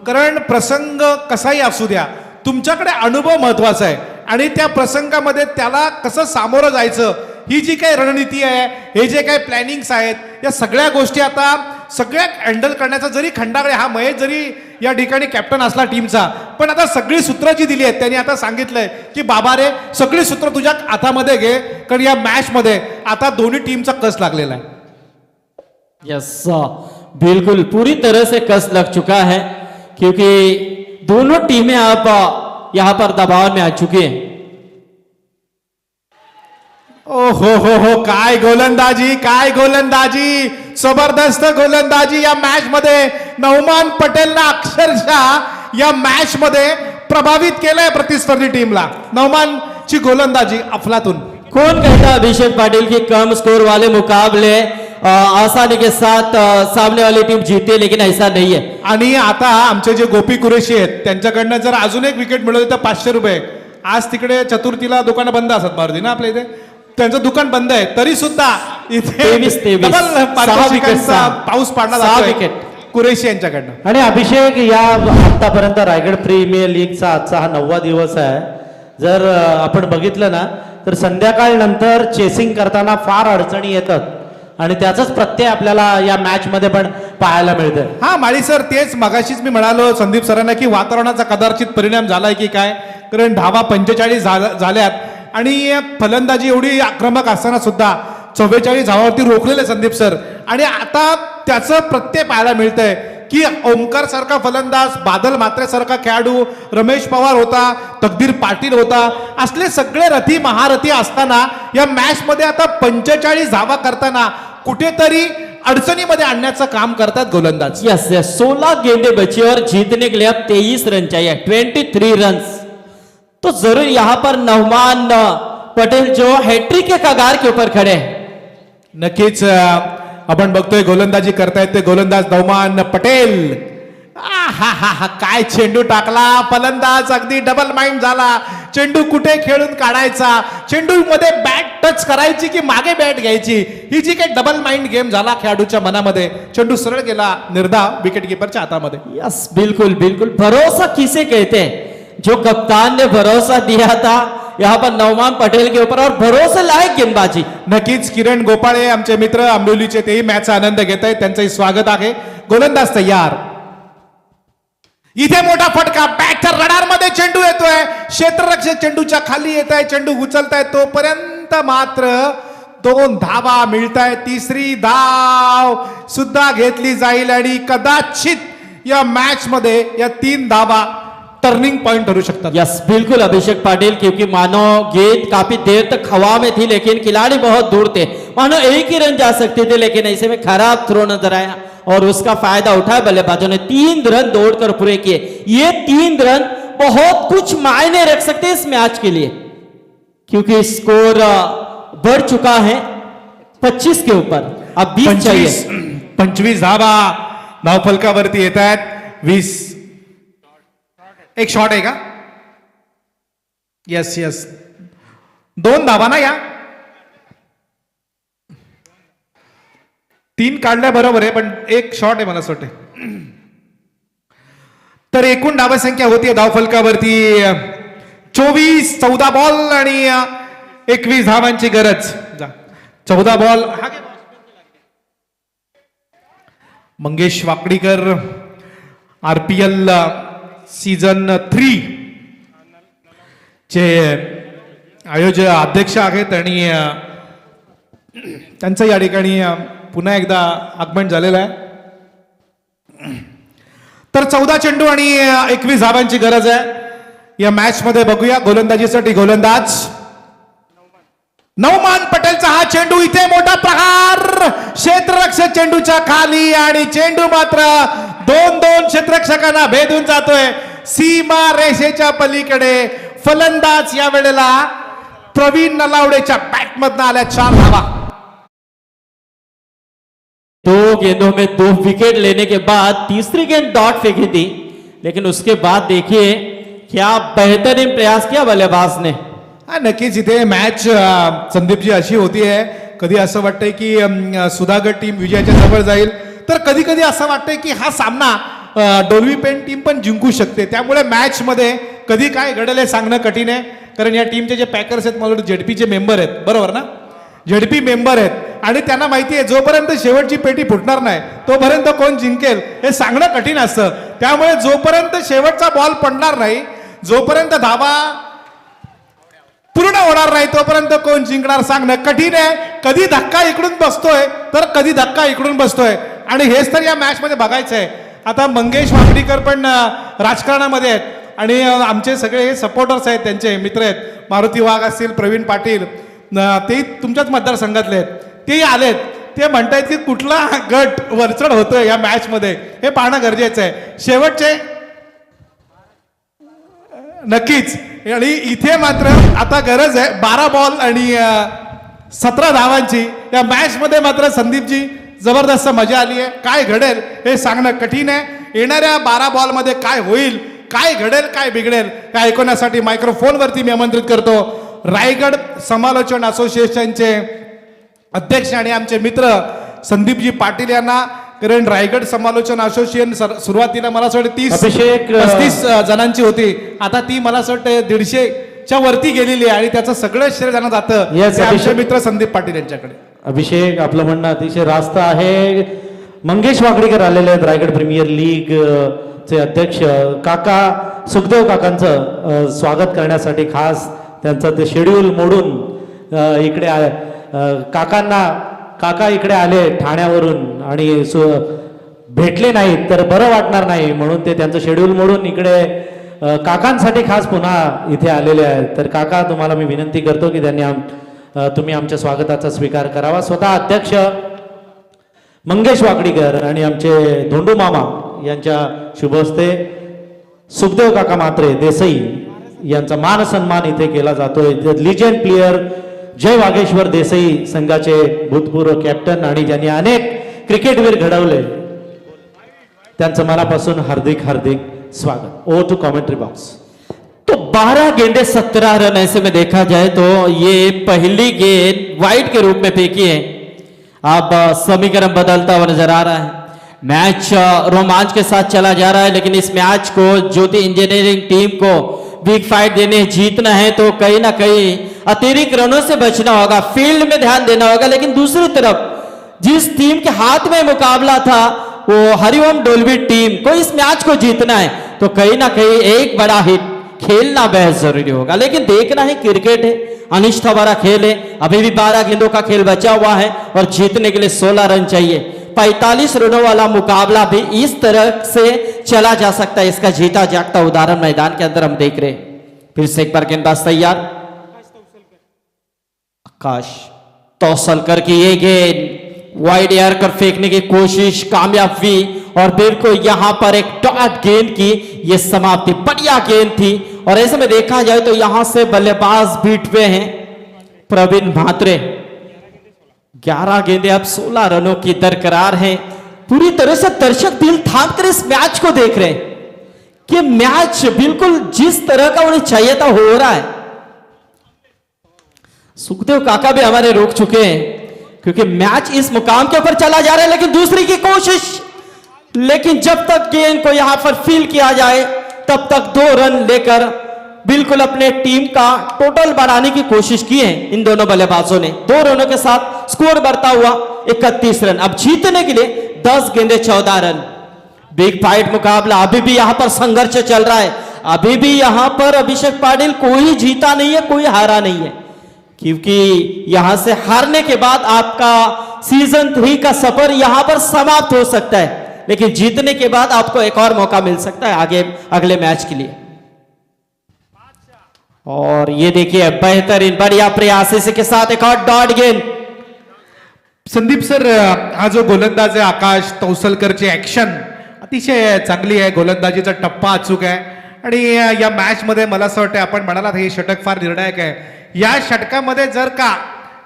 कारण प्रसंग कसाही असू द्या तुमच्याकडे अनुभव महत्वाचा आहे आणि त्या प्रसंगामध्ये त्याला कसं सामोरं जायचं ही जी काही रणनीती आहे, हे जे काही प्लॅनिंग्स आहेत, या सगळ्या गोष्टी आता सगळ्या हँडल करण्याचा जरी खंडागळे हा महेश जरी या ठिकाणी कॅप्टन असला टीमचा, पण आता सगळी सूत्र जी दिली आहेत त्यांनी आता सांगितलंय की बाबा रे सगळी सूत्र तुझ्या हातामध्ये घे. कारण या मॅच मध्ये आता दोन्ही टीमचा कस लागलेला आहे. यस बिल्कुल पूरी तरह से कस लग चुका है क्योंकि दोनों टीमें अब यहाँ पर दबाव में आ चुकी हैं. ओ हो काय गोलंदाजी, काय गोलंदाजी, जबरदस्त गोलंदाजी या मॅच मध्ये. नौमान पटेलला अक्षरशः या मॅच मध्ये प्रभावित केलंय प्रतिस्पर्धी टीमला. नवमानची गोलंदाजी अफलातून. कौन कहता अभिषेक पाटिल की कम स्कोर वाले मुकाबले आसानी के साथ सामने वाली टीम जीते, लेकिन ऐसा नहीं है. आणि आता आमचे जे गोपी कुरेशी आहेत त्यांच्याकडनं जर अजून एक विकेट मिळवली तर 500 रुपये. आज तिकडे चतुर्थीला दुकानं बंद असतात मारुती ना आपल्या इथे, त्यांचं दुकान बंद आहे तरी सुद्धा इथे 23. डबल 6 पारितोषिकांचा विकेट. पाऊस पाडला 6 जातोय विकेट. कुरेशी यांच्याकडनं. आणि अभिषेक, या आतापर्यंत रायगड प्रीमियर लीगचा आजचा हा 9वा दिवस आहे. जर आपण बघितलं ना तर संध्याकाळ नंतर चेसिंग करताना फार अडचणी येतात आणि त्याचाच प्रत्यय आपल्याला या मॅच मध्ये पण पाहायला मिळतंय. हा माळी सर, तेच मगाशीच मी म्हणालो संदीप सरांना की वातावरणाचा कदाचित परिणाम झालाय की काय, कारण धावा 45 झाल्यात आणि फलंदाजी एवढी आक्रमक असताना सुद्धा 44 धावावरती रोखलेले संदीप सर. आणि आता त्याचं प्रत्यय पाहायला मिळतंय की ओमकार सारखा फलंदाज, बादल म्हात्रे सारखा खेळाडू, रमेश पवार होता, तकदीर पाटील होता, असले सगळे रथी महारथी असताना या मॅच मध्ये आता 45 धावा करताना कुठेतरी अडचणीमध्ये आणण्याचं काम करतात गोलंदाज. यस यस, 16 गेंदे बची और जीतने के लिए अब 23 रन चाहिए, 23 रन. तो जरूर यहाँ पर नवमान पटेल जो हैट्रिक के कगार के ऊपर खड़े हैं. नक्कीच आपण बघतोय गोलंदाजी करतायत ते गोलंदाज नवमान पटेल. आहाहा, काय चेंडू टाकला फलंदाज, अगदी डबल माइंड झाला. चेंडू कुठे खेळून काढायचा, चेंडू मध्ये बॅट टच करायची की मागे बॅट घ्यायची, ही जी काही डबल माइंड गेम झाला खेळाडूच्या मनामध्ये. चेंडू सरळ गेला निर्धाव विकेट कीपरच्या हातामध्ये. यस, बिल्कुल बिल्कुल. भरोसा किसे कहते हैं? जो कप्तान ने भरोसा दिया था यहाँ पर नवमान पटेल के ऊपर, और भरोसे लायक गेंदबाजी. नक्कीच किरण गोपाळे आमचे मित्र आंबोलीचे, तेही मॅचचा आनंद घेत आहेत, त्यांचंही स्वागत आहे. गोलंदाज तयार. इथे मोठा फटका, बॅटच्या रडार मध्ये चेंडू येतोय, क्षेत्ररक्षक चेंडूच्या खाली येत आहे, चेंडू उचलताय तोपर्यंत मात्र 2 धावा मिळताय. तिसरी धाव सुद्धा घेतली जाईल आणि कदाचित या मॅच मध्ये या 3 धावा टर्निंग पॉइंट ठरू शकतात. यस, बिल्कुल अभिषेक पाटिल, क्योंकि मानो गेंद काफी देर तक हवा में थी लेकिन खिलाड़ी बहुत दूर थे, मानो एक ही रन जा सकते थे, लेकिन ऐसे में खराब थ्रो नजर आया और उसका फायदा उठाया बल्लेबाजों ने. 3 रन दौड़कर पूरे किए. ये 3 रन बहुत कुछ मायने रख सकते हैं इस मैच के लिए, क्योंकि स्कोर बढ़ चुका है 25 के ऊपर. अब 20 चाहिए. 25 धावा धावफलकावरती येत आहेत. 20 एक शॉट आहे का? यस यस, 2 धावा ना या. 3 काढल्या बरोबर आहे, पण एक शॉट आहे मला असं वाटतं. तर एकूण धावा संख्या होती धावफलकावरती 24. 14 बॉल आणि 21 धावांची गरज. 14 ball. Mangesh Wakdikar RPL season 3 चे आयोजक अध्यक्ष आहेत आणि त्यांचं या ठिकाणी पुन्हा एकदा आगमन झालेलं आहे. तर 14 चेंडू आणि 21 धावांची गरज आहे या मॅच मध्ये. बघूया गोलंदाजीसाठी गोलंदाज नवमान पटेलचा हा चेंडू. इथे मोठा प्रहार, क्षेत्ररक्षक चेंडूच्या खाली आणि चेंडू मात्र 2 क्षेत्ररक्षकांना भेदून जातोय सीमा रेषेच्या पलीकडे. फलंदाज या वेळेला प्रवीण नलावडेच्या बॅट मधनं आल्या 4 धावा. 2 गेंदों में 2 विकेट लेने के बाद तीसरी गेंद डॉट फेंकी थी, लेकिन उसके बाद देखिए क्या बेहतरीन प्रयास किया बल्लेबाज ने. हा, नक्कीच इथे मॅच संदीपजी अशी होती आहे, कधी असं वाटतंय की सुधागड टीम विजयाच्या जवळ जाईल, तर कधी कधी असं वाटतंय की हा सामना डोल्वी पेन टीम पण जिंकू शकते. त्यामुळे मॅच मध्ये कधी काय घडेल हे सांगणं कठीण आहे, कारण या टीमचे जे पॅकर्स आहेत मला जेडपीचे मेंबर आहेत, बरोबर ना, जेडपी मेंबर आहेत आणि त्यांना माहिती आहे जोपर्यंत शेवटची पेटी फुटणार नाही तोपर्यंत कोण जिंकेल हे सांगणं कठीण असतं. त्यामुळे जोपर्यंत शेवटचा बॉल पडणार नाही, जोपर्यंत धावा पूर्ण होणार नाही तोपर्यंत कोण जिंकणार सांगणं कठीण आहे. कधी धक्का इकडून बसतोय तर कधी धक्का इकडून बसतोय आणि हेच तर या मॅच मध्ये बघायचं आहे. आता मंगेश वाकडीकर पण राजकारणामध्ये आहेत आणि आमचे सगळे हे सपोर्टर्स आहेत, त्यांचे मित्र आहेत, मारुती वाघ असतील, प्रवीण पाटील, ते तुमच्याच मतदारसंघातले आहेत, तेही आलेत. ते म्हणतायत की कुठला गट वरचढ होतोय या मॅच मध्ये हे पाहणं गरजेचं आहे. शेवटचे नक्कीच. आणि इथे मात्र आता गरज आहे 12 बॉल आणि 17 धावांची. या मॅच मध्ये मात्र संदीपजी जबरदस्त मजा आली आहे. काय घडेल हे सांगणं कठीण आहे. येणाऱ्या 12 बॉल मध्ये काय होईल, काय घडेल, काय बिघडेल, काय ऐकण्यासाठी मायक्रोफोनवरती मी आमंत्रित करतो रायगड समालोचन असोसिएशनचे अध्यक्ष आणि आमचे मित्र संदीपजी पाटील यांना. कारण रायगड समालोचन असोसिएशन सुरुवातीला मला असं वाटतं 30-35 जणांची होती. आता ती मला असं वाटतं 150च्या वरती गेलेली आहे आणि त्याचं सगळं श्रेय ज्यांना जातं Yes, ते आमचे अभिषेक. मित्र संदीप पाटील यांच्याकडे. अभिषेक, आपलं म्हणणं अतिशय रास्त आहे. मंगेश वाकडीकर आलेले आहेत रायगड प्रीमियर लीग चे अध्यक्ष. काका सुखदेव काकांचं स्वागत करण्यासाठी खास त्यांचं ते शेड्यूल मोडून इकडे काका इकडे आले ठाण्यावरून आणि भेटले नाहीत तर बरं वाटणार नाही म्हणून ते त्यांचं शेड्यूल मोडून इकडे काकांसाठी खास पुन्हा इथे आलेले आहेत. तर काका, तुम्हाला मी विनंती करतो की तुम्ही आमच्या स्वागताचा स्वीकार करावा. स्वतः अध्यक्ष मंगेश वाकडीकर आणि आमचे धोंडू मामा यांच्या शुभ हस्ते सुखदेव काका म्हात्रे देसाई यांचा मान सन्मान इथे केला जातोय. लिजेंड प्लेयर जय वागेश्वर देसाई संघाचे भूतपूर्व कॅप्टन आणि ज्यांनी अनेक क्रिकेटवीर घडवले त्यांचं मनापासून हार्दिक हार्दिक स्वागत. Over to commentary box. तो 12 गेंदे 17 रन, ऐसे में देखा जाए तो ये पहली गेंद वाइड के रूप में फेंकी है. अब समीकरण बदलता हुआ नजर आ रहा है. मैच रोमांच के साथ चला जा रहा है, लेकिन इस मैच को ज्योति इंजीनियरिंग टीम को बिग फाइट देने जीतना है तो कहीं ना कहीं अतिरिक्त रनों से बचना होगा, फील्ड में ध्यान देना होगा. लेकिन दूसरी तरफ जिस टीम के हाथ में मुकाबला था वो हरिओम डोलवी टीम को इस मैच को जीतना है तो कहीं ना कहीं एक बड़ा हिट खेलना बेहद जरूरी होगा. लेकिन देखना है, क्रिकेट है, अनिष्ठा भरा खेल है. अभी भी 12 गेंदों का खेल बचा हुआ है और जीतने के लिए 16 रन चाहिए. 45 रनों वाला मुकाबला भी इस तरह से चला जा सकता है. इसका जीता जागता उदाहरण मैदान के अंदर हम देख रहे हैं. फिर से एक बार गेंदबाज तैयार, आकाश तौसलकर की ये गेंद वाइड एयर कर फेंकने की कोशिश कामयाब हुई और बिल्कुल यहां पर एक डॉट गेंद की ये समाप्ति. बढ़िया गेंद थी और ऐसे में देखा जाए तो यहां से बल्लेबाज बीट हुए हैं प्रवीण म्हात्रे. 11 गेंदे अब 16 रनों की दरकरार है. पूरी तरह से दर्शक दिल थाम कर इस मैच को देख रहे हैं कि मैच बिल्कुल जिस तरह का उन्हें चाहिए था हो रहा है. सुखदेव काका भी हमारे रोक चुके हैं क्योंकि मैच इस मुकाम के ऊपर चला जा रहा है. लेकिन दूसरी की कोशिश, लेकिन जब तक गेंद को यहां पर फील किया जाए तब तक 2 रन लेकर बिल्कुल अपने टीम का टोटल बढ़ाने की कोशिश की है इन दोनों बल्लेबाजों ने. 2 रनों के साथ स्कोर बढ़ता हुआ 31 रन. अब जीतने के लिए 10 गेंदे 14 रन. बिग फाइट मुकाबला अभी भी यहां पर संघर्ष चल रहा है. अभी भी यहां पर अभिषेक पाटिल कोई जीता नहीं है, कोई हारा नहीं है, क्योंकि यहां से हारने के बाद आपका सीजन 3 का सफर यहां पर समाप्त हो सकता है. लेकिन जीतने के बाद आपको एक और मौका मिल सकता है आगे अगले मैच के लिए. और ये देखिए बेहतरीन बढ़िया प्रयास, इसी के साथ एक और डॉट गेंद. संदीप सर, हा जो गोलंदाज आहे आकाश तौसलकरची ऍक्शन अतिशय चांगली आहे. गोलंदाजीचा टप्पा अचूक आहे आणि या मॅच मध्ये मला असं वाटतं आपण म्हणालात हे षटक फार निर्णायक आहे. या षटकामध्ये जर का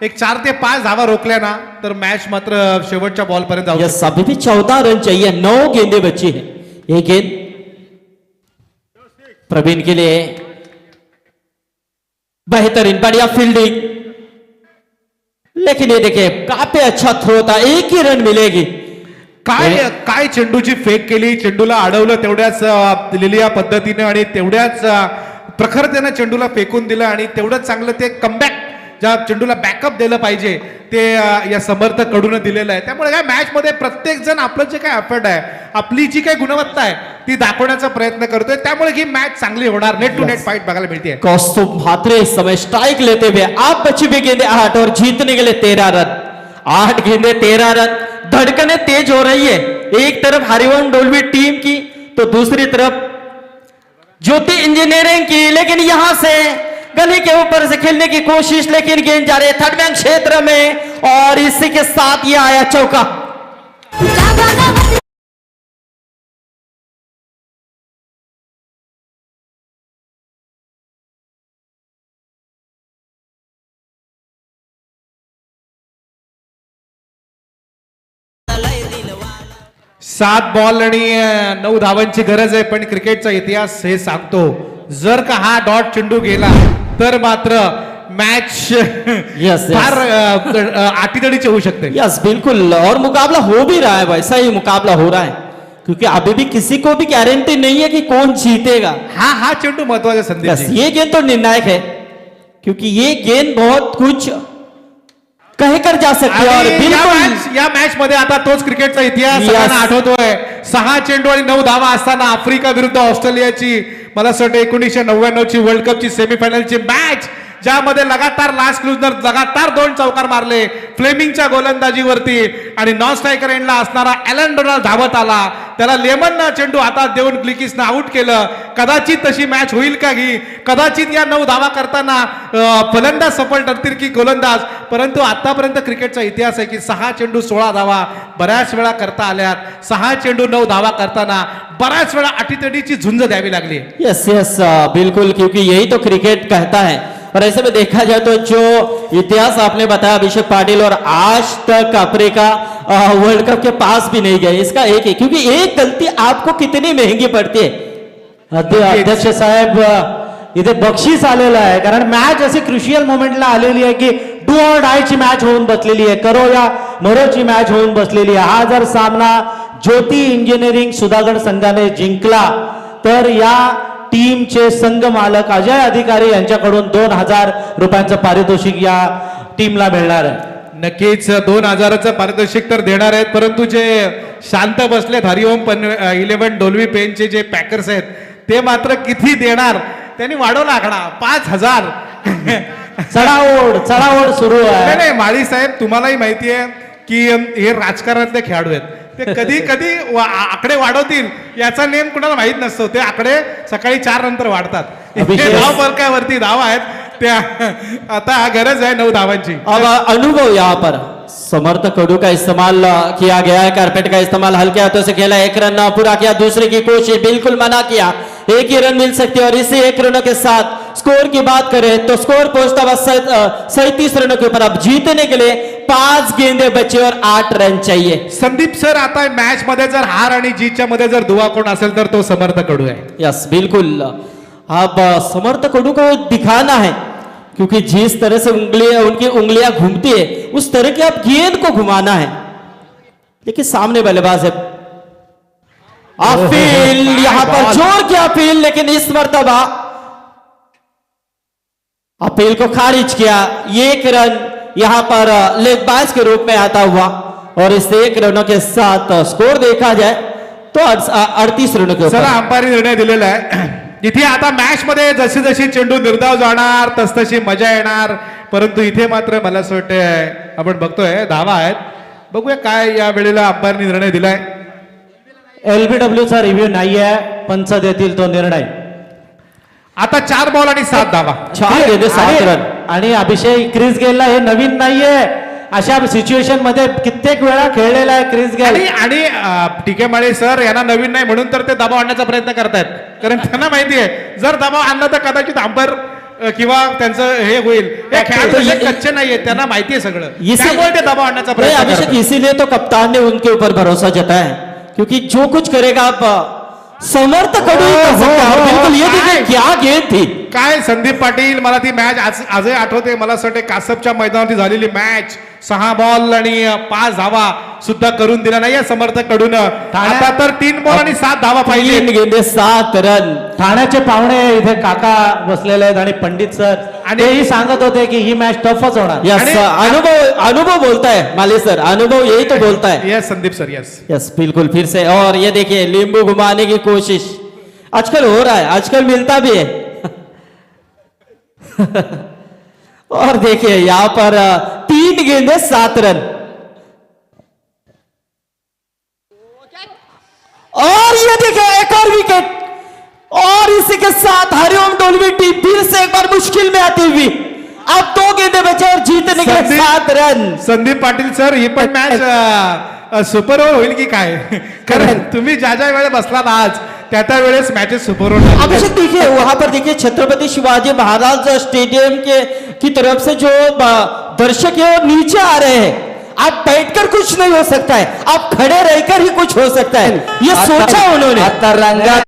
एक 4 ते 5 धावा रोकल्या ना तर मॅच मात्र शेवटच्या बॉल पर्यंत जाऊ यस, अभी भी 14 रन चाहिए. 9 गेंदे बची है. ये गेंद प्रवीण के लिए बेहतरीन बढ़िया फील्डिंग, लेकिन ये देखिए काफी अच्छा थ्रो था. एक ही रन मिलेगी. काय चेंडूची फेक केली, चेंडूला अडवलं तेवढ्याच दिलेली या पद्धतीने आणि तेवढ्याच प्रखरतेने चेंडूला फेकून दिलं आणि तेवढंच चांगलं ते कमबॅक ज्या चेंडूला बॅकअप दिलं पाहिजे ते या समर्थक कडून दिलेलं आहे. त्यामुळे काय मॅच मध्ये प्रत्येक जण आपलं जे काय एफर्ट आहे, आपली जी काही गुणवत्ता आहे ती दाखवण्याचा प्रयत्न करतोय. त्यामुळे ही मॅच चांगली होणार. नेट टू नेट फाइट बघायला मिळते. कौस्तुभ म्हात्रे इस समय स्ट्राइक लेते हुए आप बची हुई गेंदे 8 और जीतने के लिए 13 रन. 8 गेंदे 13 रन. धड़कनें तेज हो रही है, एक तरफ हरिओम डोलवी टीम की तो दूसरी तरफ ज्योति इंजीनियरिंग की. लेकिन यहां से गली के ऊपर से खेलने की कोशिश, लेकिन गेंद जा रही है थर्ड मैन क्षेत्र में और इसी के साथ ये आया चौका. 7 बॉल आणि 9 धावांची गरज आहे, पण क्रिकेटचा इतिहास हे सांगतो जर का हा डॉट चेंडू गेला तर मात्र मॅच Yes. फार आटीतडीची होऊ शकते. यस बिल्कुल, और मुकाबला हो भी रहा है, वैसा ही मुकाबला हो रहा है, क्योंकि अभी भी किसी को भी गारंटी नहीं है कि कौन जीतेगा. हा चेंडू महत्वाचा आहे संदीप यस, जी. ये गेंद तो निर्णायक है, क्योंकि ये गेंद बहुत कुछ कह कर जा सकती है. और आणि बिल्कुल या मॅच मध्ये आता तोच क्रिकेटचा इतिहास Yes. सगळ्यांना आठवतोय. 6 चेंडू आणि 9 धावा असताना आफ्रिका विरुद्ध ऑस्ट्रेलियाची मला असं वाटतं 1999 ची वर्ल्ड कपची सेमीफायनलची मॅच, ज्यामध्ये लगातार लास्ट क्लुजनर लगातार 2 चौकार मारले फ्लेमिंगच्या गोलंदाजीवरती, आणि नॉन स्ट्रायकर एंडला असणारा ॲलन डोनाल्ड धावत आला, त्याला लेमननं चेंडू हातात देऊन ग्लिकिसनं आउट केलं. कदाचित तशी मॅच होईल का ही, कदाचित या 9 धावा करताना फलंदाज सफल ठरतील की गोलंदाज, परंतु आतापर्यंत क्रिकेटचा इतिहास आहे की 6 चेंडू 16 धावा बऱ्याच वेळा करता आल्यात. 6 चेंडू 9 धावा करताना बऱ्याच वेळा अटीतडीची झुंज द्यावी लागली. यस यस बिल्कुल, क्योंकि यही तो क्रिकेट कहता है. और ऐसे में देखा जाए तो जो इतिहास आपने बताया अभिषेक पाटिल, और आज तक अफ्रीका वर्ल्ड कप के पास भी नहीं गए, इसका एक ही, क्योंकि एक गलती आपको कितनी महंगी पड़ती है. अध्यक्ष साहेब, इथे बक्षीस आलेलं आहे, कारण मॅच अशी क्रुशियल मोमेंटला आलेली आहे की डू ऑर डायची मॅच होऊन बसलेली आहे, करो या मरोची मॅच होऊन बसलेली आहे. हा जर सामना ज्योती इंजिनिअरिंग सुधागड संघाने जिंकला तर या टीमचे संघ मालक अजय अधिकारी यांच्याकडून 2000 रुपयांचं पारितोषिक या टीमला मिळणार आहे. नक्कीच 2000चं पारितोषिक तर देणार आहेत, परंतु जे शांत बसलेत हरिओम 11 डोल्वी पेनचे जे पॅकर्स आहेत ते मात्र किती देणार, त्यांनी वाढवला आकडा 5000. चढाओढ सुरू आहे. नाही माळी साहेब, तुम्हालाही माहिती आहे की हे राजकारणातले खेळाडू आहेत, ते कधी कधी आकडे वाढवतील याचा नेम कुणाला माहित नसतो. ते आकडे सकाळी 4 नंतर वाढतात. अभिषेक- धाव फरकावरती धावा आहेत त्या, आता गरज आहे 9 धावांची. अब अनुभव यहाँ पर समर्थ कड़ू का इस्तेमाल किया गया है, कारपेट का इस्तेमाल हल्के हाथों से खेला, 1 रन पूरा किया, दूसरे की कोशिश बिल्कुल मना किया, 1 ही रन मिल सकती है. और इसी 1 रनों के साथ स्कोर की बात करें तो स्कोर पहुंचता हुआ 37 रनों के ऊपर. अब जीतने के लिए 5 गेंदे बचे और 8 रन चाहिए. संदीप सर, आता मॅच मध्ये जर हार आणि जीतच्या मध्ये जर दुवा कोण असेल तर तो समर्थ कडू आहे. यस बिल्कुल, अब समर्थ कड़ू को दिखाना है, क्योंकि जिस तरह से उनकी उंगलियां घूमती है उस तरह की आप गेंद को घुमाना है. लेकिन सामने बल्लेबाज है, अपील यहां पर जोर की अपील, लेकिन इस मर्तबा अपील को खारिज किया. 1 रन यहां पर लेग बाज के रूप में आता हुआ, और इस 1 रनों के साथ स्कोर देखा जाए तो 38 रनों के चला, ऊपर. अंपायरी निर्णय दिलेला आहे. इथे आता मॅच मध्ये जशी जशी चेंडू निर्धाव जाणार तसतशी मजा येणार, परंतु इथे मात्र मला असं वाटतंय आपण बघतोय धावा आहेत. बघूया काय या वेळेला अंपायरनी निर्णय दिलाय. LBW चा रिव्ह्यू नाहीये, पंच देतील तो निर्णय. आता 4 बॉल आणि 7 धावा. 4 गेंदे 7 रन. आणि अभिषेक क्रिस गेलला हे नवीन नाहीये, अशा सिच्युएशन मध्ये कित्येक वेळा खेळलेला आहे क्रिस गेल. आणि टीके माळे सर यांना नवीन नाही म्हणून तर ते दबाव आणण्याचा प्रयत्न करतायत, कारण त्यांना माहिती आहे जर दबाव आणला तर कदाचित अंपायर किंवा त्यांचं हे होईल. हे खेळाडू तसे कच्चे नाहीये, त्यांना माहिती आहे सगळं, त्यामुळे ते दबाव आणण्याचा नहीं, प्रयत्न अभिषेक करतात. इसीलिए तो कप्तान ने उनके ऊपर भरोसा जताया है, क्योंकि जो कुछ करेगा आप समर्थ कड़ू ही कर सकता है. और बिल्कुल ये देखिए क्या गेंद थी. काय संदीप पाटील, मला ती मॅच आजही आठवते. मला असं वाटतं कासपच्या मैदानावरती झालेली मॅच, 6 बॉल आणि 5 धावा सुद्धा करून दिला नाही समर्थ कडून. आता तर 3 बॉल आणि 7 धावा 3 पाहिजे. गेंदे 7 रन. ठाण्याचे पाहुणे इथे काका बसलेले आहेत आणि पंडित सर, आणि तेही सांगत होते की ही मॅच टफच होणार. यस, अनुभव बोलता है माली सर, अनुभव यही तो बोलता है. Yes Sandeep sir, yes. Yes बिल्कुल, फिर से. और ये देखिए लींबू घुमाने की कोशिश आजकल हो रहा है, आजकल मिलता भी है. और देखिए यहां पर 3 गेंदे 7 रन. और ये देखिए एक और विकेट, और इसी के साथ हरिओम डोलवी टीम फिर से एक बार मुश्किल में आती हुई. अब 2 गेंदे बचे और जीतने के लिए 7 रन. संदीप पाटील सर, ही पण मॅच सुपर ओव्हर होईल की काय? कारण तुम्ही ज्या ज्या वेळेस बसलात आज त्या वेळेस मॅचेस सुपर ओव्हर. अभिषेक देखिए वहां पर देखिए छत्रपति शिवाजी महाराज स्टेडियम के की तरफ से जो दर्शक है वो नीचे आ रहे हैं. आप बैठकर कुछ नहीं हो सकता है, आप खड़े रहकर ही कुछ हो सकता है, ये सोचा उन्होंने। आता रंगात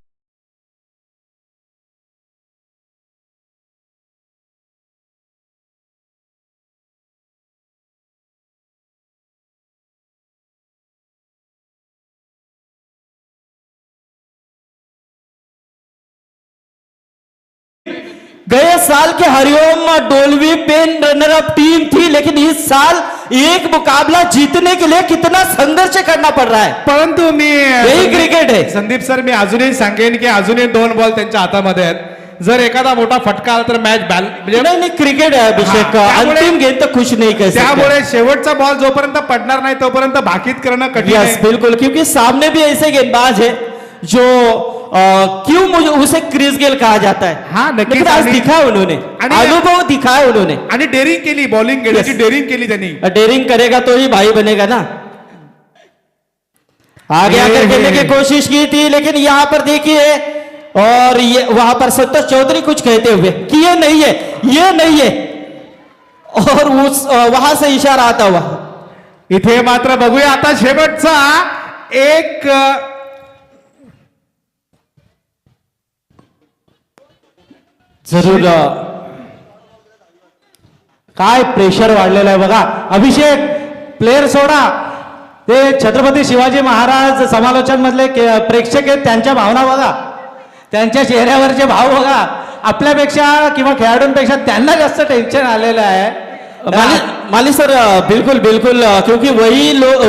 गए साल के Hariom Dolvi Pen runner up team थी, लेकिन इस साल एक मुकाबला जीतने के लिए कितना संघर्ष करना पड़ रहा है। परंतु मी यही क्रिकेट आहे। संदीप सर, मी अजूनही सांगेन की अजूनही 2 बॉल त्यांच्या हातामध्ये आहेत. जर एखादा मोठा फटका आला तर मॅच म्हणजे नहीं नहीं, क्रिकेट है अभिषेक, हाँ, त्यामुळे- अंतिम गेंद तो कुछ नहीं कह सकते। त्यामुळे शेवटचा बॉल जोपर्यंत पडणार नाही तोपर्यंत भाकीत करणं कठीण यस आहे. बिल्कुल, क्योंकि सामने भी ऐसे गेंदबाज है जो क्यों मुझे उसे क्रिस गेल कहा जाता है। हाँ, नक्कीच. लेकिन आज आणि- दिखाया उन्होंने, आणि- अनुभव दिखाया उन्होंने। आणि डेअरिंग केली, बॉलिंग घेण्याची Yes. डेअरिंग केली त्यांनी. डेयरिंग करेगा तो ही भाई बनेगा ना। आगे आकर खेलने की कोशिश की थी, लेकिन यहाँ पर देखिए, और ये वहां पर संतोष चौधरी कुछ कहते हुए कि ये नहीं है, ये नहीं है, और उस वहां से इशारा आता हुआ। इथे मात्र बघूया आता शेवटचा एक जरूर काय प्रेशर वाढलेलं आहे बघा. अभिषेक, प्लेयर सोडा, ते छत्रपती शिवाजी महाराज समालोचन मधले प्रेक्षक आहेत, त्यांच्या भावना बघा, त्यांच्या चेहऱ्यावरचे भाव बघा. आपल्यापेक्षा किंवा खेळाडूंपेक्षा त्यांना जास्त टेन्शन आलेलं आहे. माली सर, बिल्कुल बिल्कुल, क्योंकि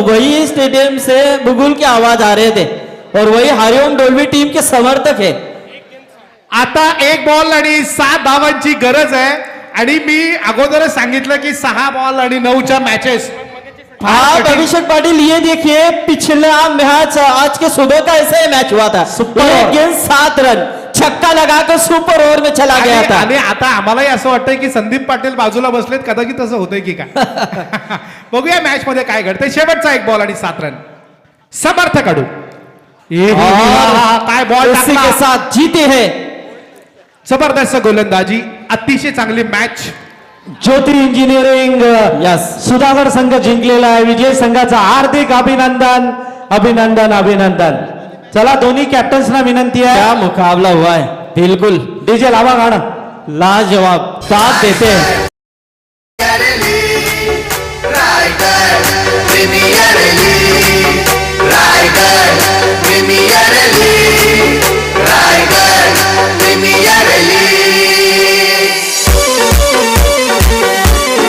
वही स्टेडियम से बुगुल की आवाज आ रहे थे, और वही हरिओम डोलवी टीम के समर्थक है। आता 1 बॉल आणि 7 धावांची गरज आहे. आणि मी अगोदरच सांगितलं की 6 बॉल आणि 9च्या मॅचेस. आप अभिषेक पाटिल ये देखिए, पिछला मैच आज के सुबह का ऐसा ही मैच हुआ था, सुपर एक ओवर। गेंद 7 रन, छक्का लगाकर सुपर ओवर में चला गया था। आणि आता आम्हालाही असं वाटतंय की संदीप पाटील बाजूला बसलेत, कदाचित तसं होतंय की काय. बघूया मॅच मध्ये काय घडतंय. शेवटचा 1 बॉल आणि 7 रन समर्थ कडू. काय बॉल उसी के साथ जीते हैं। जबरदस्त गोलंदाजी, अतिशय चांगली मॅच. ज्योती इंजिनिअरिंग यस, सुधागड संघ जिंकलेला आहे. विजय संघाचा हार्दिक अभिनंदन, अभिनंदन, अभिनंदन. चला, दोन्ही कॅप्टन्सना विनंती आहे, क्या मुकाबला हुआ है, बिल्कुल डीजे लावा गाणं. लाजवाब साथ देते हैं।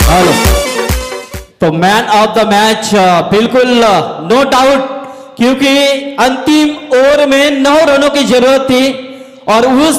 हेलो, तो मैन ऑफ द मैच बिल्कुल नो डाउट, क्योंकि अंतिम ओवर में 9 रनों की जरूरत थी, और उस